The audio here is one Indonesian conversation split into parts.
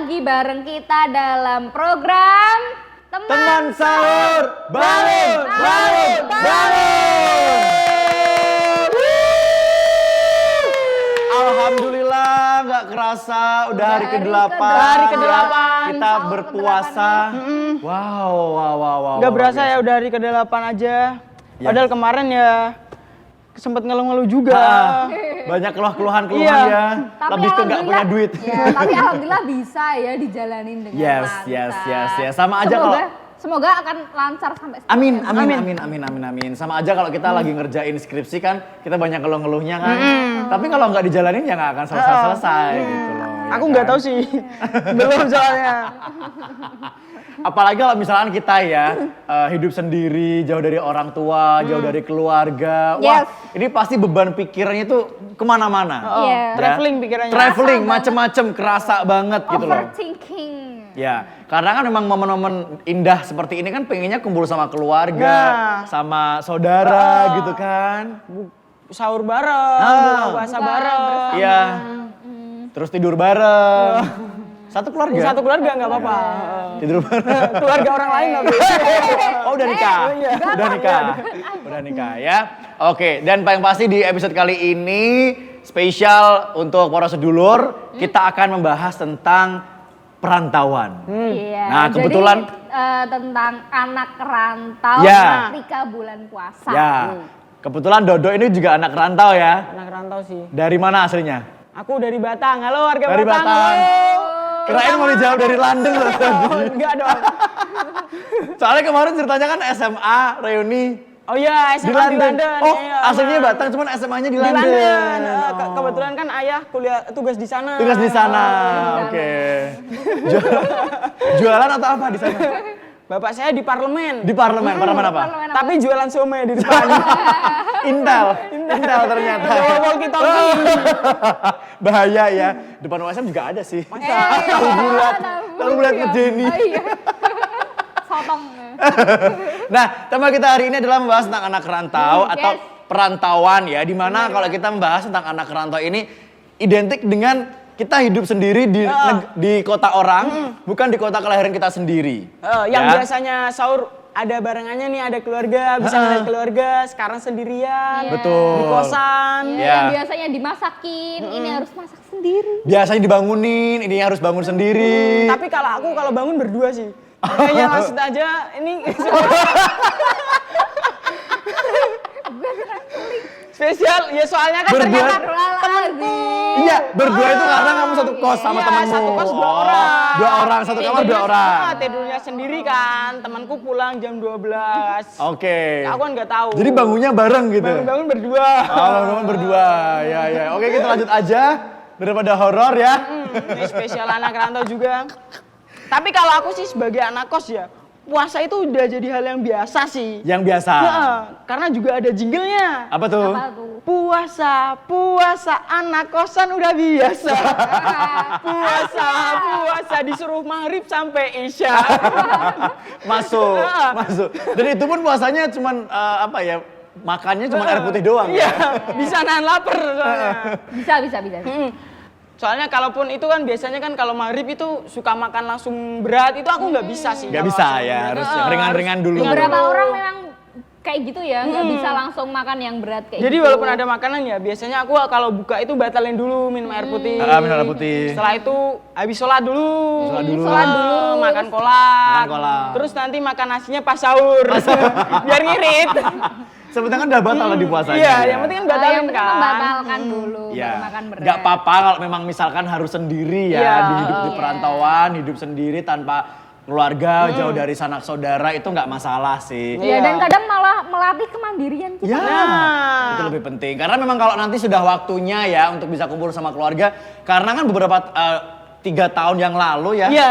lagi bareng kita dalam program Teman Sahur Bangun, Bangun, Bangun. Alhamdulillah nggak kerasa udah hari ke-8. Hari ke-8. Kita berpuasa. Wow. Gak berasa ya udah hari ke-8 aja. Ya. Padahal kemarin ya sempet ngeluh-ngeluh juga. Banyak keluhan Iya. ya. Lebih ke nggak punya duit. Ya, tapi alhamdulillah bisa ya dijalanin dengan lancar. Yes. Sama aja kalau Semoga akan lancar sampai Amin. Sama aja kalau kita lagi ngerjain skripsi kan, kita banyak ngeluh-ngeluhnya kan. Tapi kalau nggak dijalanin ya nggak akan selesai gitu loh. ya Aku nggak kan? tahu sih. Belum soalnya. Apalagi kalau misalkan kita ya hidup sendiri, jauh dari orang tua, jauh dari keluarga. Wah, ini pasti beban pikirannya tuh kemana-mana. Iya. Traveling pikirannya. Traveling macem-macem kerasa banget gitu loh. overthinking. Ya, karena kan memang momen-momen indah seperti ini kan pengennya kumpul sama keluarga, Nah. sama saudara gitu kan. Sahur bareng, buka puasa bareng. Iya. Terus tidur bareng. Satu keluarga. Satu keluarga nggak apa-apa. Tidur bareng. Keluarga orang lain tapi. Oh, udah nikah. Udah nikah ya. Oke, dan paling pasti di episode kali ini spesial untuk para sedulur, kita akan membahas tentang perantauan. Iya. Nah, kebetulan jadi, tentang anak rantau Ya. ketika bulan puasa. ya, kebetulan Dodo ini juga anak rantau ya. Anak rantau sih. Dari mana aslinya? Aku dari Batang. Halo warga Dari Batang. Batang. Halo. Kirain mau dijawab dari London loh tadi. Oh, enggak dong. Soalnya kemarin ceritanya kan SMA reuni Oh iya, di SMA di London. London. Oh, Iya, aslinya sama. Batang cuman SMA-nya di Di London. London. Oh. Kebetulan kan ayah kuliah tugas di sana. Tugas di sana. Oke. Jualan atau apa di sana? Bapak saya di parlemen. Di parlemen. Parlemen apa? Parlemen apa? Tapi jualan somai di depan. Intel ternyata. Walkie-talkie. Bahaya ya. Depan USM juga ada sih. Tahu bulat. Tahu bulat ngejeni. Oh, iya. Sotong. Nah, tema kita hari ini adalah membahas tentang anak rantau atau perantauan ya. Dimana kalau kita membahas tentang anak rantau ini identik dengan kita hidup sendiri di kota orang, bukan di kota kelahiran kita sendiri. Yang Ya. biasanya sahur ada barengannya nih, ada keluarga, bisa ngeliat keluarga, sekarang sendirian. Betul. Di kosan. Ya, Ya. yang biasanya dimasakin, ini harus masak sendiri. Biasanya dibangunin, ini harus bangun sendiri. Tapi kalau bangun berdua sih. Kayaknya maksud aja ini spesial ya soalnya kan Berdua. ternyata temenku. Iya, berdua itu karena kamu satu kos sama Iya, temenmu. satu kos dua Oh, orang. Dua orang, satu kamar dua orang. Tidurnya sendiri kan, temanku pulang jam 12. Oke. Aku kan nggak tahu. Jadi bangunnya bareng gitu. bangun berdua. Oh, bangun berdua. Ya. Oke, kita lanjut aja daripada horor ya. Ini spesial anak rantau juga. Tapi kalau aku sih sebagai anak kos ya, puasa itu udah jadi hal yang biasa sih. Yang biasa. Heeh, karena juga ada jinglenya. Apa tuh? Apa tuh? Puasa anak kosan udah biasa. puasa disuruh maghrib sampai isya. Masuk. Dan itu pun puasanya cuman makannya cuman air putih doang. Iya, bisa nahan lapar soalnya. Bisa. Soalnya kalaupun itu kan biasanya kan kalau maghrib itu suka makan langsung berat, itu aku nggak bisa sih. Nggak kalau bisa langsung ya, berat. harus yang ringan-ringan dulu. Beberapa orang memang kayak gitu ya, nggak bisa langsung makan yang berat kayak Jadi gitu. walaupun ada makanan ya, biasanya aku kalau buka itu batalin dulu minum air putih. Minum air putih. Setelah itu habis sholat dulu. Sholat dulu. Makan kolak. Makan kolak. Terus nanti makan nasinya pas sahur. Biar ngirit. Sebetulnya kan udah batal di puasanya. Iya, ya. yang penting kan yang batalin penting kan. membatalkan dulu, Ya, baru makan berat. nggak apa-apa kalau memang misalkan harus sendiri ya, Iya. hidup di perantauan, hidup sendiri tanpa keluarga, jauh dari sanak saudara itu nggak masalah sih. Iya, dan kadang malah melatih kemandirian kita. Ya, itu lebih penting. Karena memang kalau nanti sudah waktunya ya untuk bisa kumpul sama keluarga, karena kan beberapa 3 tahun yang lalu ya, Iya,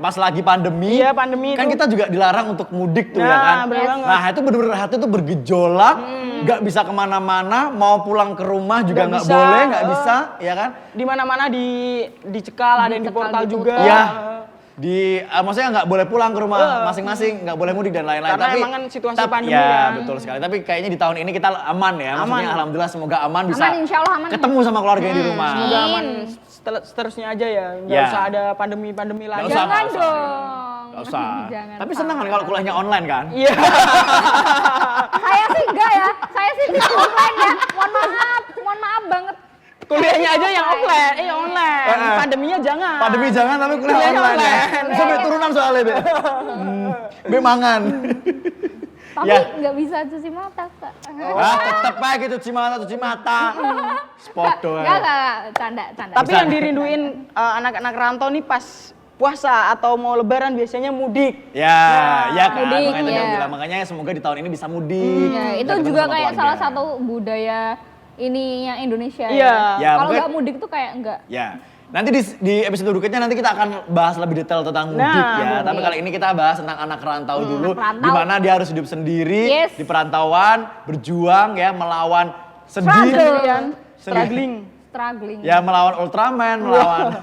pas lagi pandemi, Iya, pandemi kan itu. kita juga dilarang untuk mudik tuh ya Nah, kan. bener banget. Nah itu bener-bener hati tuh bergejolak, nggak bisa kemana-mana, mau pulang ke rumah juga nggak Nggak bisa, boleh, nggak bisa, ya kan? Di mana-mana dicekal, ada yang di Dicekal, portal ditutup. juga. Iya. Maksudnya nggak boleh pulang ke rumah masing-masing, nggak boleh mudik dan lain-lain. Karena Tapi emang kan situasi tapi- pandemi ya, kan. betul sekali. Tapi kayaknya di tahun ini kita aman ya. Maksudnya Aman. alhamdulillah semoga aman bisa Aman, insya Allah aman. ketemu sama keluarga di rumah. Semoga aman seterusnya aja ya. Nggak Ya. usah ada pandemi-pandemi lagi. usah. Jangan nggak usah. dong. Gak usah. Jangan, Tapi Pak. senang kan kalau kuliahnya online kan? Iya. Saya sih enggak ya. Saya sih di offline ya. Mohon maaf banget. Kuliahnya aja yang offline, online. Eh. Pandeminya jangan. Pandemi jangan tapi kuliah Kuliahnya online ya. online. Sampai turunan soalnya, Be. Be mangan. Tapi Ya. nggak bisa cuci mata, Kak. Ah, tetep aja gitu cuci mata. Spodo Enggak, canda. Tapi yang dirinduin anak-anak rantau nih pas puasa atau mau lebaran biasanya mudik. Ya, ya kan. mudik, Makanya tadi ya. aku bilang, makanya semoga di tahun ini bisa mudik. Ya, itu dan ketemu juga sama kayak keluarga. salah satu budaya ininya Indonesia Iya. Ya, Kalau mungkin- nggak mudik tuh kayak enggak. Ya. Nanti di episode berikutnya nanti kita akan bahas lebih detail tentang mudik ya. Nah, Tapi kali ini kita bahas tentang anak rantau dulu, anak rantau. di mana dia harus hidup sendiri Yes. di perantauan, berjuang ya, melawan Struggle. Sendirian, struggling. Struggling. Ya, melawan Ultraman, melawan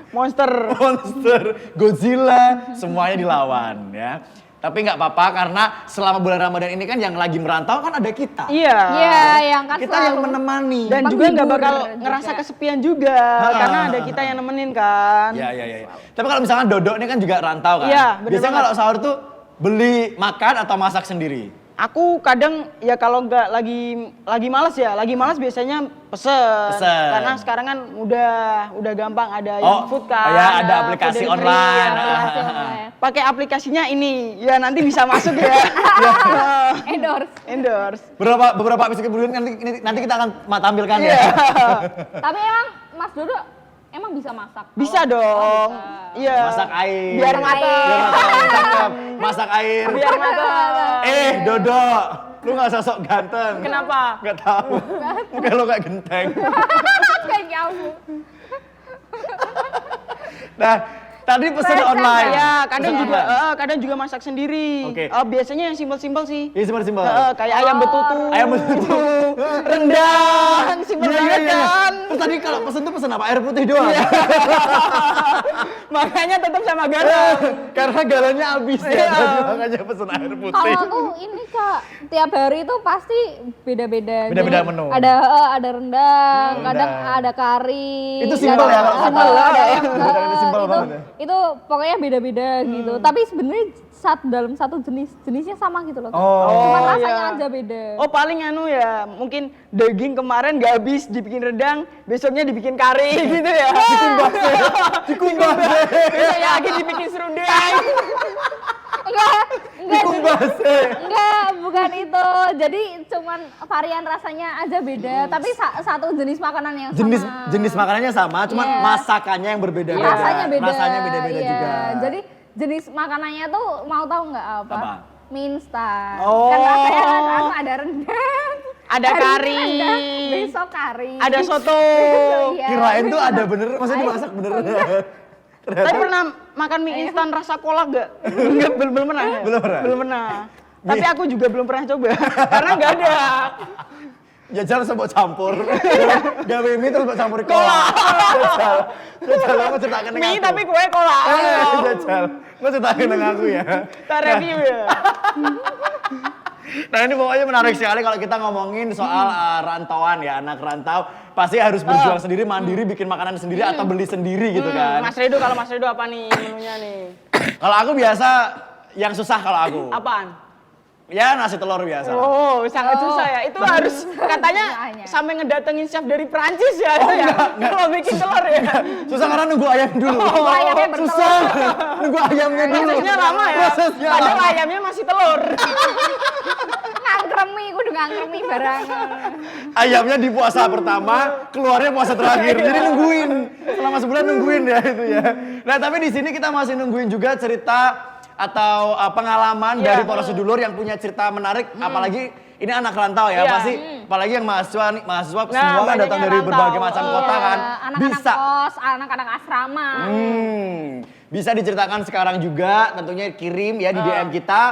Monster. monster, Godzilla, semuanya dilawan ya. Tapi nggak apa-apa karena selama bulan Ramadan ini kan yang lagi merantau kan ada kita. Iya. Iya, yang kan Kita yang selalu- menemani. Dan juga nggak Menghibur bakal juga. ngerasa kesepian juga, karena ada kita yang nemenin kan. Ya, ya, ya. Tapi kalau misalkan Dodo ini kan juga rantau kan. Iya, bener Biasanya banget. kalau sahur tuh beli makan atau masak sendiri? Aku kadang ya kalau nggak lagi malas biasanya pesen. Karena sekarang kan udah gampang ada yang food kan. Oh ya, ada aplikasi food delivery, online. ya. Aplikasi online. Pakai aplikasinya ini, ya nanti bisa masuk ya. Endorse. Endorse. Beberapa episode kemudian nanti kita akan tampilkan ya. Iya. Tapi emang Mas Dodo emang bisa masak? Bisa Kalau- dong. Oh, bisa. Iya. Masak air. Biar mateng. Biar mateng, cakep. Masak air. Biar mateng. Dodo, lu nggak usah sok ganteng. Kenapa? Nggak tahu. Muka lu kayak genteng. Kayak kamu. Nah, tadi pesen online. Ya, kadang Pesen juga online. kadang juga masak sendiri. Oke. Biasanya yang simpel-simpel sih. Iya, simpel-simpel. Kayak ayam betutu. Ayam betutu. Rendang, simpel Iya, banget iya, iya. kan. Terus tadi kalau pesen tuh pesen apa? Air putih doang. Makanya tetap sama garam. Karena garamnya habis ya. Iya. Tadi makanya pesen air putih. Kalau aku ini Kak, tiap hari itu pasti beda-beda. Beda-beda Jadi, menu. Ada rendang, Rendang. kadang ada kari. Itu simpel ya kalau Simpel, kata. ada yang Rendang itu simpel itu, banget ya. itu pokoknya beda-beda gitu. Tapi sebenarnya dalam satu jenisnya sama gitu loh. Kak. Oh. Cuma Oh, rasanya iya. aja beda. Oh paling anu ya, mungkin daging kemarin nggak habis dibikin rendang, besoknya dibikin kari gitu ya. Dikumbas. Besoknya lagi dibikin serundeng. Enggak, enggak, bukan itu. Jadi cuman varian rasanya aja beda, tapi satu jenis makanan yang Jenis sama. jenis makanannya sama, cuman Iya. masakannya yang berbeda-beda. Rasanya beda. Rasanya beda-beda iya. juga. Jadi jenis makanannya tuh mau tahu nggak apa? Apa? Mie instan. Oh. Kan rasanya sama ada rendang. Ada hari kari. ini rendang, besok kari. Ada soto. Iya. Kirain tuh ada bener, maksudnya dimasak bener. Tapi pernah makan mie instan rasa kolak gak? Enggak, belum pernah. ya? Belum pernah? Belum pernah. Tapi aku juga belum pernah coba karena nggak ada. Jajal sebut campur. Gawe mie terus buat campur kolak. Jajal. Jajal kamu ceritakan dengan Mie aku. tapi kue kolak. Jajal. Kamu ceritakan dengan aku ya. Kita review ya. Nah ini pokoknya menarik sekali kalau kita ngomongin soal rantauan ya, anak rantau pasti harus berjuang sendiri, mandiri, bikin makanan sendiri atau beli sendiri gitu kan. Mas Redo, kalau Mas Redo apa nih menunya nih? Kalau aku biasa yang susah kalau aku. Apaan? Ya nasi telur biasa. Oh, sangat susah ya. Itu harus katanya Susahnya. sampai ngedatengin chef dari Prancis ya. itu ya. Kalau bikin telur ya. Susah karena nunggu ayam dulu. Nunggu ayamnya bertelur. Susah. Nunggu ayamnya dulu. Prosesnya lama ya. Prosesnya Padahal lama. ayamnya masih telur. Ngangkremi, kudu ngangkremi barang. Ayamnya di puasa pertama, keluarnya puasa terakhir. Jadi nungguin. Selama sebulan nungguin ya itu ya. Nah, tapi di sini kita masih nungguin juga cerita atau pengalaman Iya. dari para sedulur yang punya cerita menarik, apalagi ini anak rantau ya, Iya. pasti apalagi yang mahasiswa nih, mahasiswa Nah, semua kan banyaknya datang dari rantau. berbagai macam kota Iya, kan. anak-anak Bisa kos, anak-anak asrama. bisa diceritakan sekarang juga, tentunya kirim ya di DM kita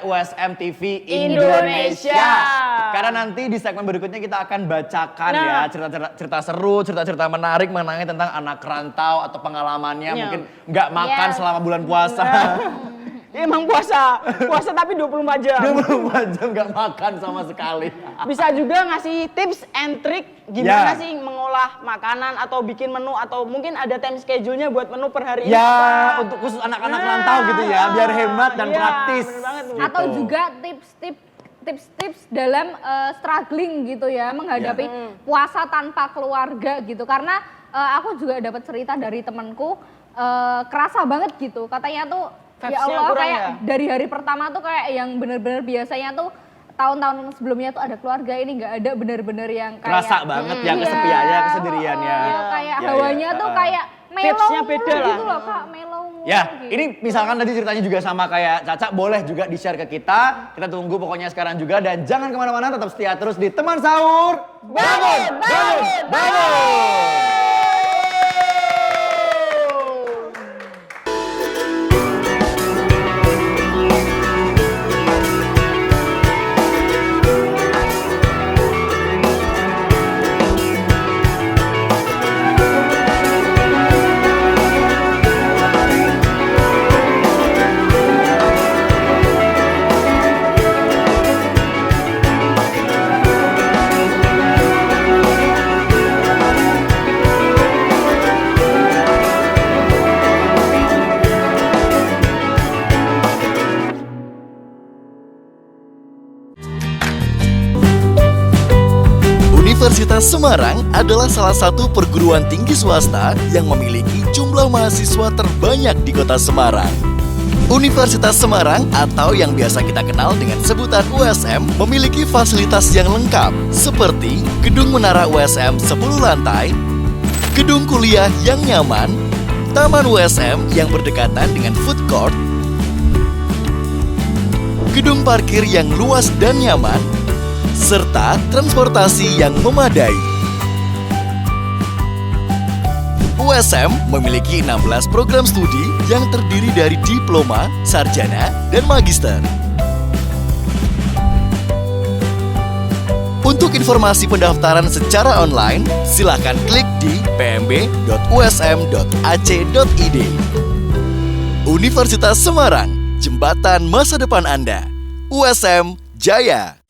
@USMTV Indonesia. Karena nanti di segmen berikutnya kita akan bacakan Nah. ya cerita seru, cerita-cerita menarik mengenai tentang anak rantau atau pengalamannya Iya. mungkin nggak makan Yes. selama bulan puasa. Emang puasa tapi 24 jam. 24 jam nggak makan sama sekali. Bisa juga ngasih tips and trick gimana Ya. sih mengolah ngolah makanan atau bikin menu atau mungkin ada time schedule-nya buat menu per hari ini. Ya, untuk khusus anak-anak rantau gitu ya, biar hemat dan iya, praktis. bener banget tuh. Gitu. Atau juga tips-tips dalam struggling gitu ya, menghadapi puasa tanpa keluarga gitu. Karena aku juga dapat cerita dari temanku, kerasa banget gitu. Katanya tuh, ya Vibes-nya Allah, kurang kayak ya? dari hari pertama tuh kayak yang bener-bener biasanya tuh tahun-tahun sebelumnya tuh ada keluarga, ini nggak ada, bener-bener yang kayak Kerasa banget ya kesepiannya, kesendiriannya. Kayak Ya, hawanya ya. tuh kayak mellow Vibes-nya beda gitu lah. loh Kak, mellow Ya, gitu. ini misalkan tadi ceritanya juga sama kayak Caca, boleh juga di-share ke kita. Kita tunggu pokoknya sekarang juga. Dan jangan kemana-mana, tetap setia terus di Teman Sahur. Bangun! Bangun! Bangun! Universitas Semarang adalah salah satu perguruan tinggi swasta yang memiliki jumlah mahasiswa terbanyak di kota Semarang. Universitas Semarang atau yang biasa kita kenal dengan sebutan USM memiliki fasilitas yang lengkap seperti gedung menara USM 10 lantai, gedung kuliah yang nyaman, taman USM yang berdekatan dengan food court, gedung parkir yang luas dan nyaman, serta transportasi yang memadai. USM memiliki 16 program studi yang terdiri dari diploma, sarjana, dan magister. Untuk informasi pendaftaran secara online, silakan klik di pmb.usm.ac.id. Universitas Semarang, jembatan masa depan Anda. USM Jaya.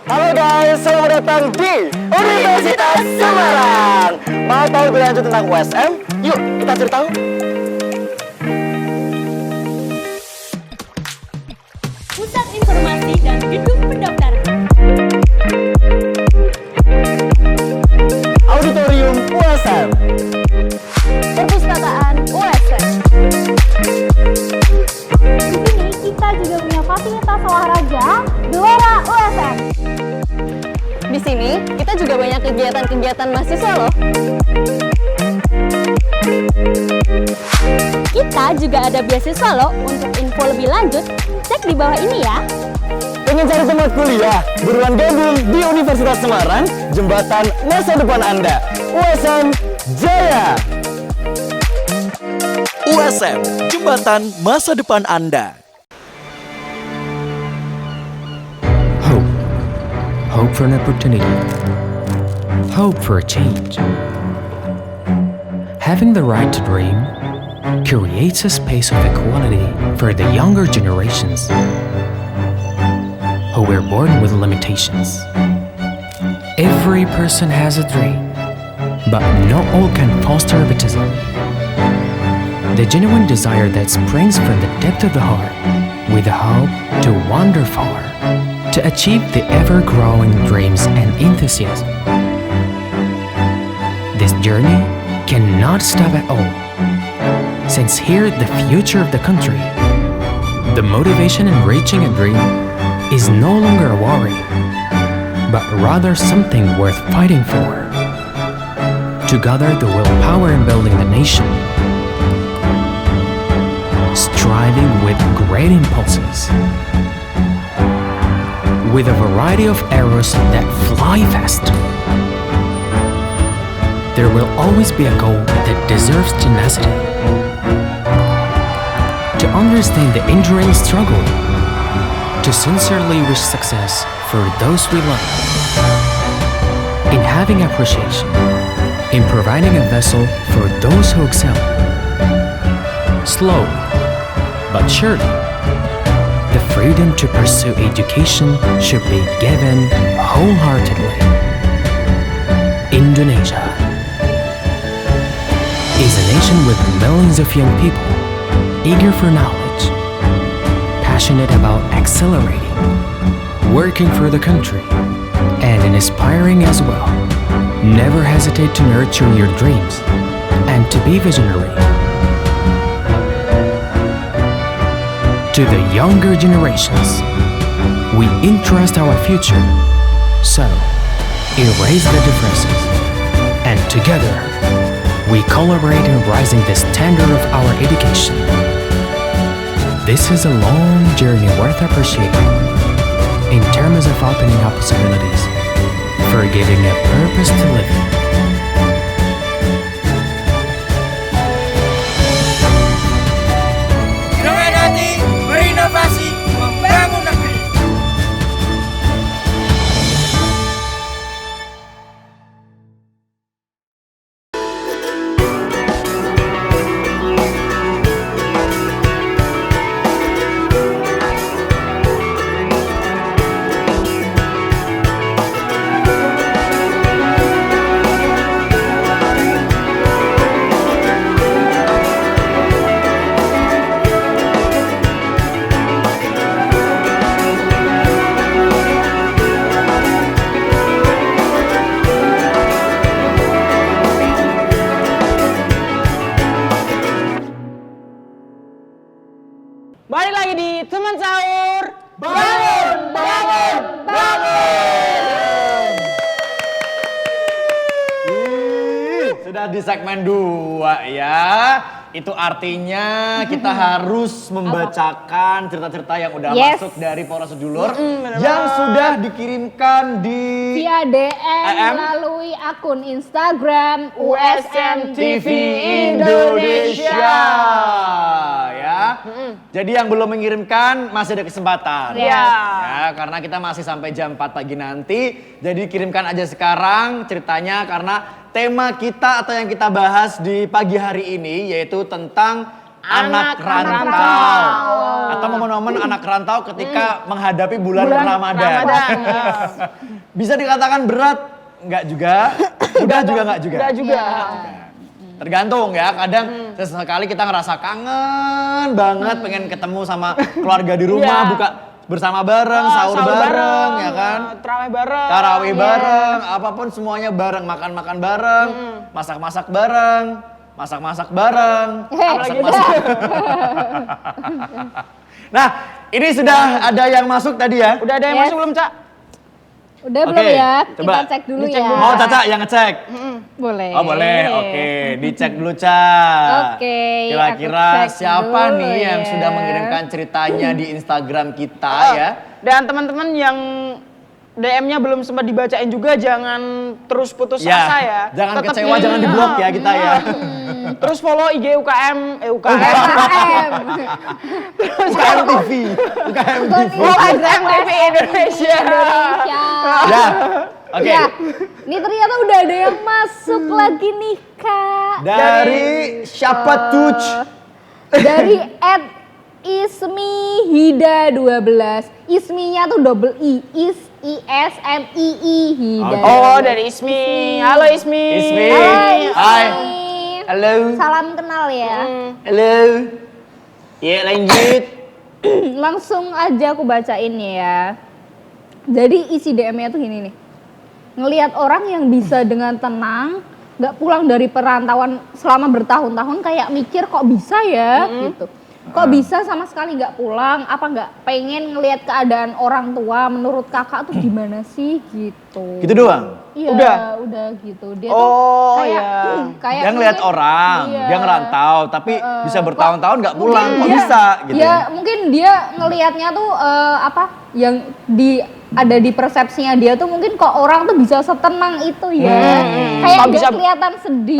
Halo guys, selamat datang di Universitas Semarang. Mau tahu lebih lanjut tentang USM? Yuk, kita cari tahu. Pusat Informasi dan Gedung Pendaftaran. Auditorium USM. Perpustakaan USM. Di sini kita juga punya fasilitas olahraga Gelora USM. Di sini kita juga banyak kegiatan-kegiatan mahasiswa loh. Kita juga ada beasiswa loh. Untuk info lebih lanjut, cek di bawah ini ya. Pengen cari tempat kuliah? Buruan gabung di Universitas Semarang, jembatan masa depan Anda. USM Jaya. USM, jembatan masa depan Anda. Hope for an opportunity. Hope for a change. Having the right to dream creates a space of equality for the younger generations who were born with limitations. Every person has a dream, but not all can foster baptism. The genuine desire that springs from the depth of the heart with a hope to wander far, to achieve the ever-growing dreams and enthusiasm. This journey cannot stop at all, since here the future of the country, the motivation in reaching a dream is no longer a worry, but rather something worth fighting for. To gather the willpower in building the nation, striving with great impulses, with a variety of arrows that fly fast. There will always be a goal that deserves tenacity. To understand the enduring struggle, to sincerely wish success for those we love. In having appreciation, in providing a vessel for those who excel. Slowly, but surely, the freedom to pursue education should be given wholeheartedly. Indonesia is a nation with millions of young people eager for knowledge, passionate about accelerating, working for the country, and inspiring as well. Never hesitate to nurture your dreams and to be visionary. To the younger generations, we entrust our future. So, erase the differences, and together, we collaborate in raising the standard of our education. This is a long journey worth appreciating in terms of opening up possibilities, for giving a purpose to live in. Dengan hati berinovasi membangun negeri. Balik lagi di teman sahur. Sudah di segmen 2 ya. Itu artinya kita harus membacakan cerita-cerita yang udah Yes. masuk dari para sedulur yang sudah dikirimkan di Via DM EM. melalui akun Instagram USM TV TV Indonesia ya. Jadi yang belum mengirimkan masih ada kesempatan. Iya. Ya, karena kita masih sampai jam 4 pagi nanti. Jadi kirimkan aja sekarang ceritanya karena tema kita atau yang kita bahas di pagi hari ini yaitu tentang anak rantau. Atau momen-momen anak rantau ketika menghadapi bulan Ramadan. Bisa dikatakan berat, enggak juga. Udah juga enggak juga. Udah juga. Tergantung ya, kadang sesekali kita ngerasa kangen banget pengen ketemu sama keluarga di rumah, Iya. buka bersama bareng, sahur bareng, ya kan? Tarawih bareng. Tarawih bareng, apapun semuanya bareng, makan-makan bareng, masak-masak bareng, masak-masak bareng, masak-masak. Nah, ini sudah ada yang masuk tadi ya? Udah ada yang masuk belum, Cak? Udah Oke, belum ya? coba. Kita cek dulu Dicek ya. dulu. Mau Caca yang ngecek? Boleh. Oh boleh, oke. Dicek dulu, Cak. Oke, Kira-kira aku cek siapa dulu nih yang ya. sudah mengirimkan ceritanya di Instagram kita ya? Dan teman-teman yang DM-nya belum sempat dibacain juga jangan terus putus Ya, asa ya. jangan Tetap kecewa, jangan diblok ya kita ya. Terus follow IG UKM, UKM TV. UKM TV. UKM TV Indonesia. Indonesia. Ya, oke. Ya, ini ternyata udah ada yang masuk lagi nih, Kak. Dari siapa tuh? Dari @ismihida 12. Isminya tuh double I. ISMII Hida. Oh, dari Ismi. Halo Ismi. Ismi. Halo, Ismi. Hai. Halo. Salam kenal ya. Halo. Ya lanjut. Langsung aja aku bacain ya. Jadi isi DM-nya tuh gini nih. Ngelihat orang yang bisa dengan tenang nggak pulang dari perantauan selama bertahun-tahun kayak mikir kok bisa ya gitu. Kok bisa sama sekali nggak pulang? Apa nggak pengen ngelihat keadaan orang tua? Menurut kakak tuh gimana sih gitu? Gitu doang. Iya, udah gitu. Dia tuh Oh, kayak iya. kayak Dia ngeliat mungkin- orang, iya. dia ngerantau, tapi bisa bertahun-tahun nggak pulang, Mungkin kok dia- bisa gitu ya, ya? mungkin dia ngelihatnya tuh apa yang ada di persepsinya dia tuh mungkin kok orang tuh bisa setenang itu ya. Kayak Kok nggak bisa- kelihatan sedih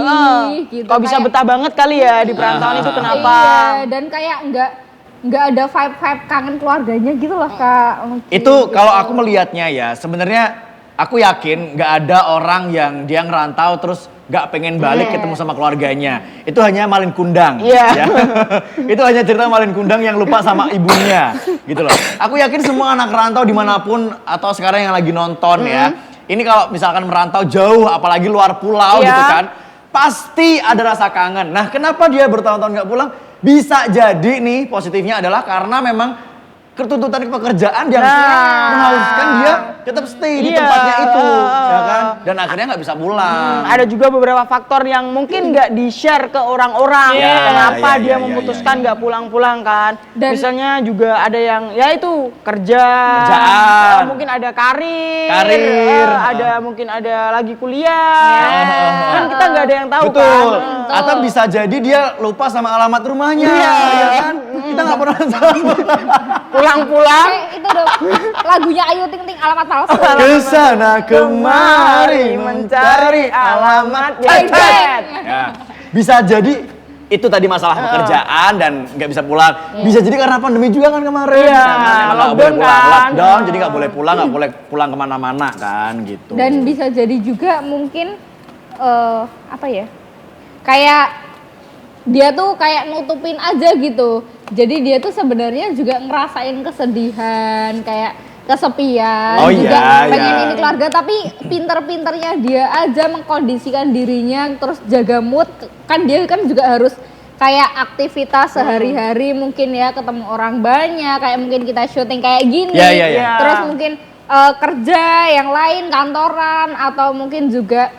gitu. Kok bisa kayak- betah banget kali ya di perantauan itu kenapa? Iya, dan kayak nggak ada vibe kangen keluarganya gitu loh Kak. Mungkin Itu gitu. kalau aku melihatnya ya, sebenarnya aku yakin nggak ada orang yang dia ngerantau terus nggak pengen balik ketemu sama keluarganya. Itu hanya Malin Kundang. Iya. Ya. Itu hanya cerita Malin Kundang yang lupa sama ibunya, gitu loh. Aku yakin semua anak rantau dimanapun atau sekarang yang lagi nonton ya. Ini kalau misalkan merantau jauh, apalagi luar pulau gitu kan, pasti ada rasa kangen. Nah, kenapa dia bertahun-tahun nggak pulang? Bisa jadi nih positifnya adalah karena memang ketuntutan pekerjaan yang mengharuskan dia tetap stay di tempatnya itu, ya kan? Dan akhirnya nggak bisa pulang. Ada juga beberapa faktor yang mungkin nggak di-share ke orang-orang. Kenapa dia memutuskan nggak pulang-pulang kan? Dan misalnya juga ada yang ya itu Kerjaan. mungkin ada karir, ada mungkin ada lagi kuliah. Kan kita nggak ada yang tahu Betul. kan. Atau bisa jadi dia lupa sama alamat rumahnya, ya kan? Kita nggak pernah tahu. Pulang-pulang itu dong lagunya Ayu Ting Ting alamat palsu. Kesana kemari mencari alamat Bang, bang. Ya. Bisa jadi itu tadi masalah pekerjaan dan nggak bisa pulang. Bisa jadi karena pandemi juga kan kemarin. Emang nggak boleh pulang, lockdown, jadi nggak boleh pulang, nggak boleh pulang kemana-mana kan gitu. Dan bisa jadi juga mungkin apa ya? Kayak dia tuh kayak nutupin aja gitu. Jadi dia tuh sebenarnya juga ngerasain kesedihan, kayak kesepian, juga pengen ini keluarga, tapi pinter-pinternya dia aja mengkondisikan dirinya terus jaga mood. Kan dia kan juga harus kayak aktivitas sehari-hari mungkin ya, ketemu orang banyak, kayak mungkin kita syuting kayak gini. Terus mungkin kerja yang lain, kantoran atau mungkin juga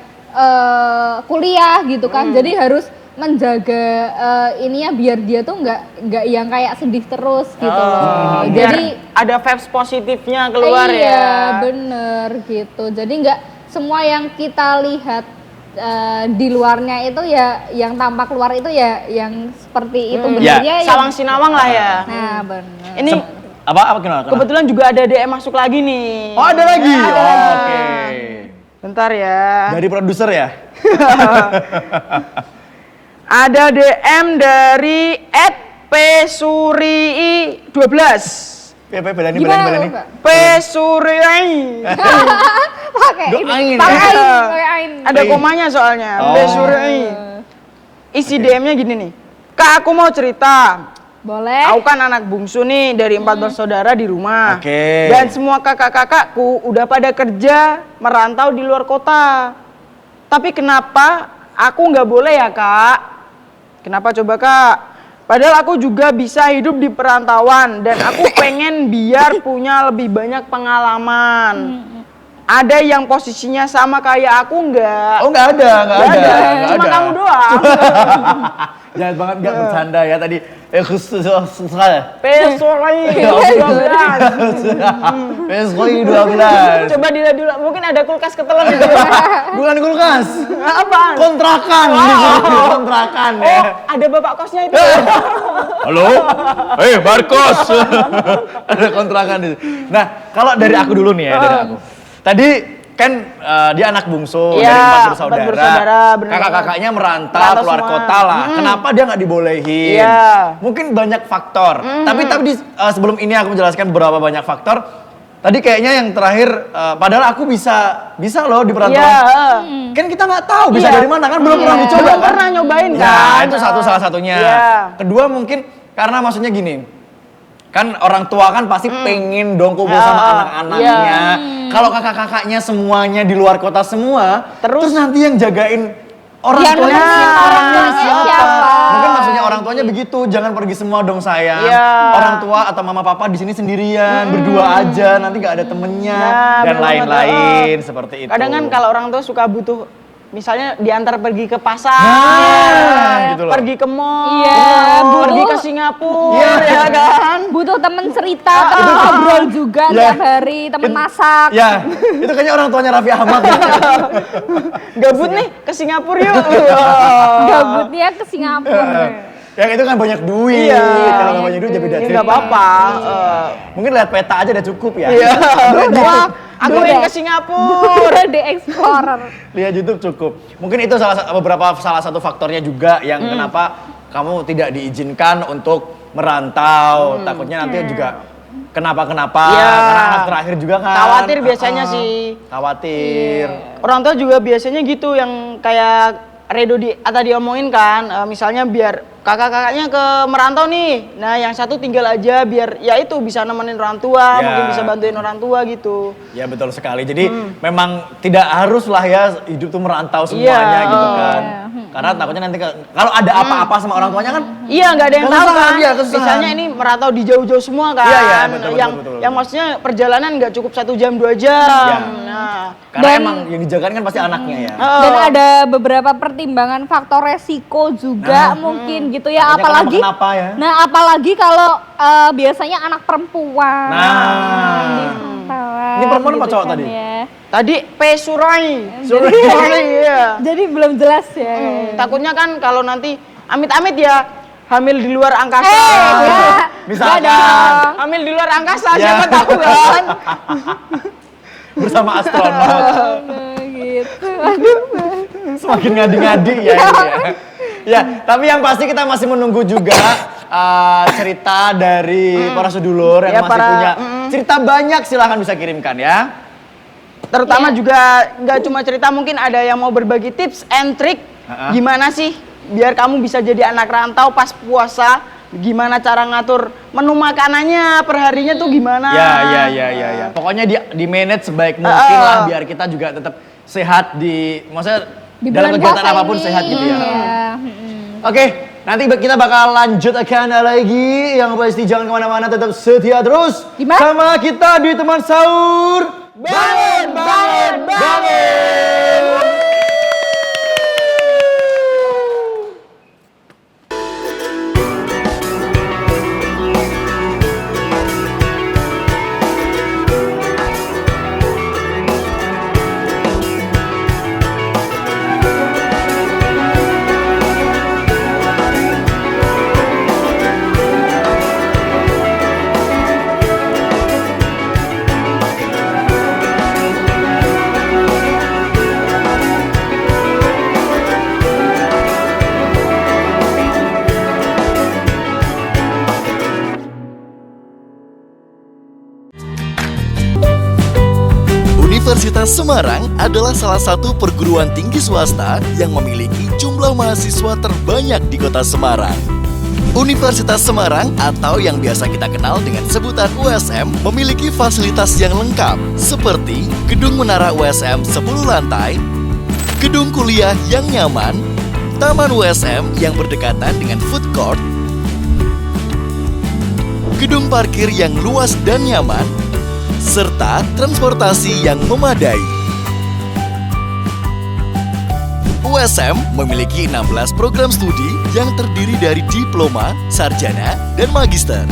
kuliah gitu kan. Jadi harus menjaga ininya biar dia tuh nggak yang kayak sedih terus gitu loh. Jadi ada vibes positifnya keluar ya. Iya, bener gitu. Jadi nggak semua yang kita lihat di luarnya itu ya, yang tampak keluar itu ya yang seperti itu benernya. Sawang sinawang lah ya. Nah, bener. Ini apa kenapa? kebetulan juga ada DM masuk lagi nih. Oh, ada lagi. Oke. Bentar ya. Dari produser ya? Ada DM dari @psurii12. Belani. Psurii. Pakai Doain, ain. Ada komanya soalnya. Psurii. Isi DM-nya gini nih. Kak, aku mau cerita. Boleh. Aku kan anak bungsu nih dari 4 bersaudara di rumah. Oke. Dan semua kakak-kakakku udah pada kerja merantau di luar kota. Tapi kenapa aku nggak boleh ya, Kak? Kenapa coba, Kak? Padahal aku juga bisa hidup di perantauan dan aku pengen biar punya lebih banyak pengalaman. Ada yang posisinya sama kayak aku nggak? Oh, nggak ada. Cuma kamu doang. Jangan banget nggak bercanda ya tadi. Pesori 12. Pesori 12. Coba dilihat dulu, mungkin ada kulkas ketelan itu. Bukan kulkas. Apa? Kontrakan. Kontrakan ya. Oh, ada bapak kosnya itu. Halo? Barkos. Ada kontrakan di. Nah, kalau dari aku dulu nih ya, dari aku. Tadi kan dia anak bungsu dari 4 bersaudara. Kakak-kakaknya merantau keluar kota lah. Kenapa dia nggak dibolehin? Mungkin banyak faktor. Tapi sebelum ini aku menjelaskan beberapa banyak faktor. Tadi kayaknya yang terakhir, padahal aku bisa loh di perantauan. Kan kita nggak tahu bisa dari mana kan, belum pernah dicoba. Belum pernah nyobain kan. Nah, itu salah satunya. Kedua mungkin karena maksudnya gini. Kan orang tua kan pasti pengen dong kumpul sama anak-anaknya. Kalau kakak-kakaknya semuanya di luar kota semua, terus nanti yang jagain orang tuanya siapa? Mungkin maksudnya orang tuanya begitu, jangan pergi semua dong sayang. Orang tua atau mama papa di sini sendirian, berdua aja, nanti nggak ada temennya dan lain-lain seperti itu. Kadang kan kalau orang tua suka butuh, misalnya diantar pergi ke pasar, gitu loh. pergi ke mall, pergi ke Singapura, ya kan? Butuh temen cerita, temen ngobrol juga tiap hari, temen masak. Ya, itu kayaknya orang tuanya Raffi Ahmad. Gabut nih ke Singapura yuk. Gabutnya ke Singapura. Yang itu kan banyak duit. Kalau nggak banyak duit jadi beda cerita. Nggak apa-apa. Mungkin lihat peta aja udah cukup ya. Wah, aku ingin ke Singapura. The Explorer. Lihat YouTube cukup. Mungkin itu salah satu faktornya juga yang kenapa kamu tidak diizinkan untuk merantau. Takutnya nanti juga kenapa-kenapa, Iya. karena anak terakhir juga kan. Khawatir biasanya sih. Khawatir. Orang tua juga biasanya gitu yang kayak Redo tadi omongin kan, misalnya biar kakak-kakaknya ke merantau nih, nah yang satu tinggal aja biar ya itu bisa nemenin orang tua, Ya. mungkin bisa bantuin orang tua gitu. Ya betul sekali. Jadi memang tidak harus lah ya hidup tuh merantau semuanya Iya. gitu kan. Karena takutnya nanti kalau ada apa-apa sama orang tuanya kan. Iya, nggak ada yang tahu Kesusahan, kan. iya, kesusahan. Misalnya ini merantau di jauh-jauh semua kan. Iya, iya, betul, betul. Yang maksudnya perjalanan nggak cukup 1 jam 2 jam. Iya. Nah, Karena Dan- emang yang dijagain kan pasti anaknya ya. Dan ada beberapa pertimbangan faktor resiko juga mungkin gitu ya, Makanya apalagi kenapa ya. Nah, apalagi kalau biasanya anak perempuan. Nah. di perantauan Ini perempuan apa gitu cowok kan tadi? ya. tadi P Surai. Surai. Iya. Jadi belum jelas ya. Takutnya kan kalau nanti amit-amit ya hamil di luar angkasa. Ya. Misalkan. Nggak dong. Hamil di luar angkasa, Ya. siapa tahu kan. Bersama astronot. Nah, gitu. Aduh. Semakin ngadi-ngadi ya ini ya. Ya, tapi yang pasti kita masih menunggu juga cerita dari para sedulur yang Ya, masih punya cerita banyak, silahkan bisa kirimkan ya. Terutama juga nggak cuma cerita, mungkin ada yang mau berbagi tips and trick gimana sih biar kamu bisa jadi anak rantau pas puasa, gimana cara ngatur menu makanannya perharinya tuh gimana. Ya. Pokoknya di manage sebaik mungkin lah biar kita juga tetap sehat maksudnya Di dalam bulan kegiatan puasa apapun ini. sehat gitu ya. Iya. Oke, nanti kita bakal lanjut akan lagi. Yang pasti jangan kemana-mana, tetap setia terus Di mana? sama kita di teman sahur. Bangun. Universitas Semarang adalah salah satu perguruan tinggi swasta yang memiliki jumlah mahasiswa terbanyak di kota Semarang. Universitas Semarang atau yang biasa kita kenal dengan sebutan USM memiliki fasilitas yang lengkap seperti gedung menara USM 10 lantai, gedung kuliah yang nyaman, taman USM yang berdekatan dengan food court, gedung parkir yang luas dan nyaman, serta transportasi yang memadai. USM memiliki 16 program studi yang terdiri dari diploma, sarjana, dan magister.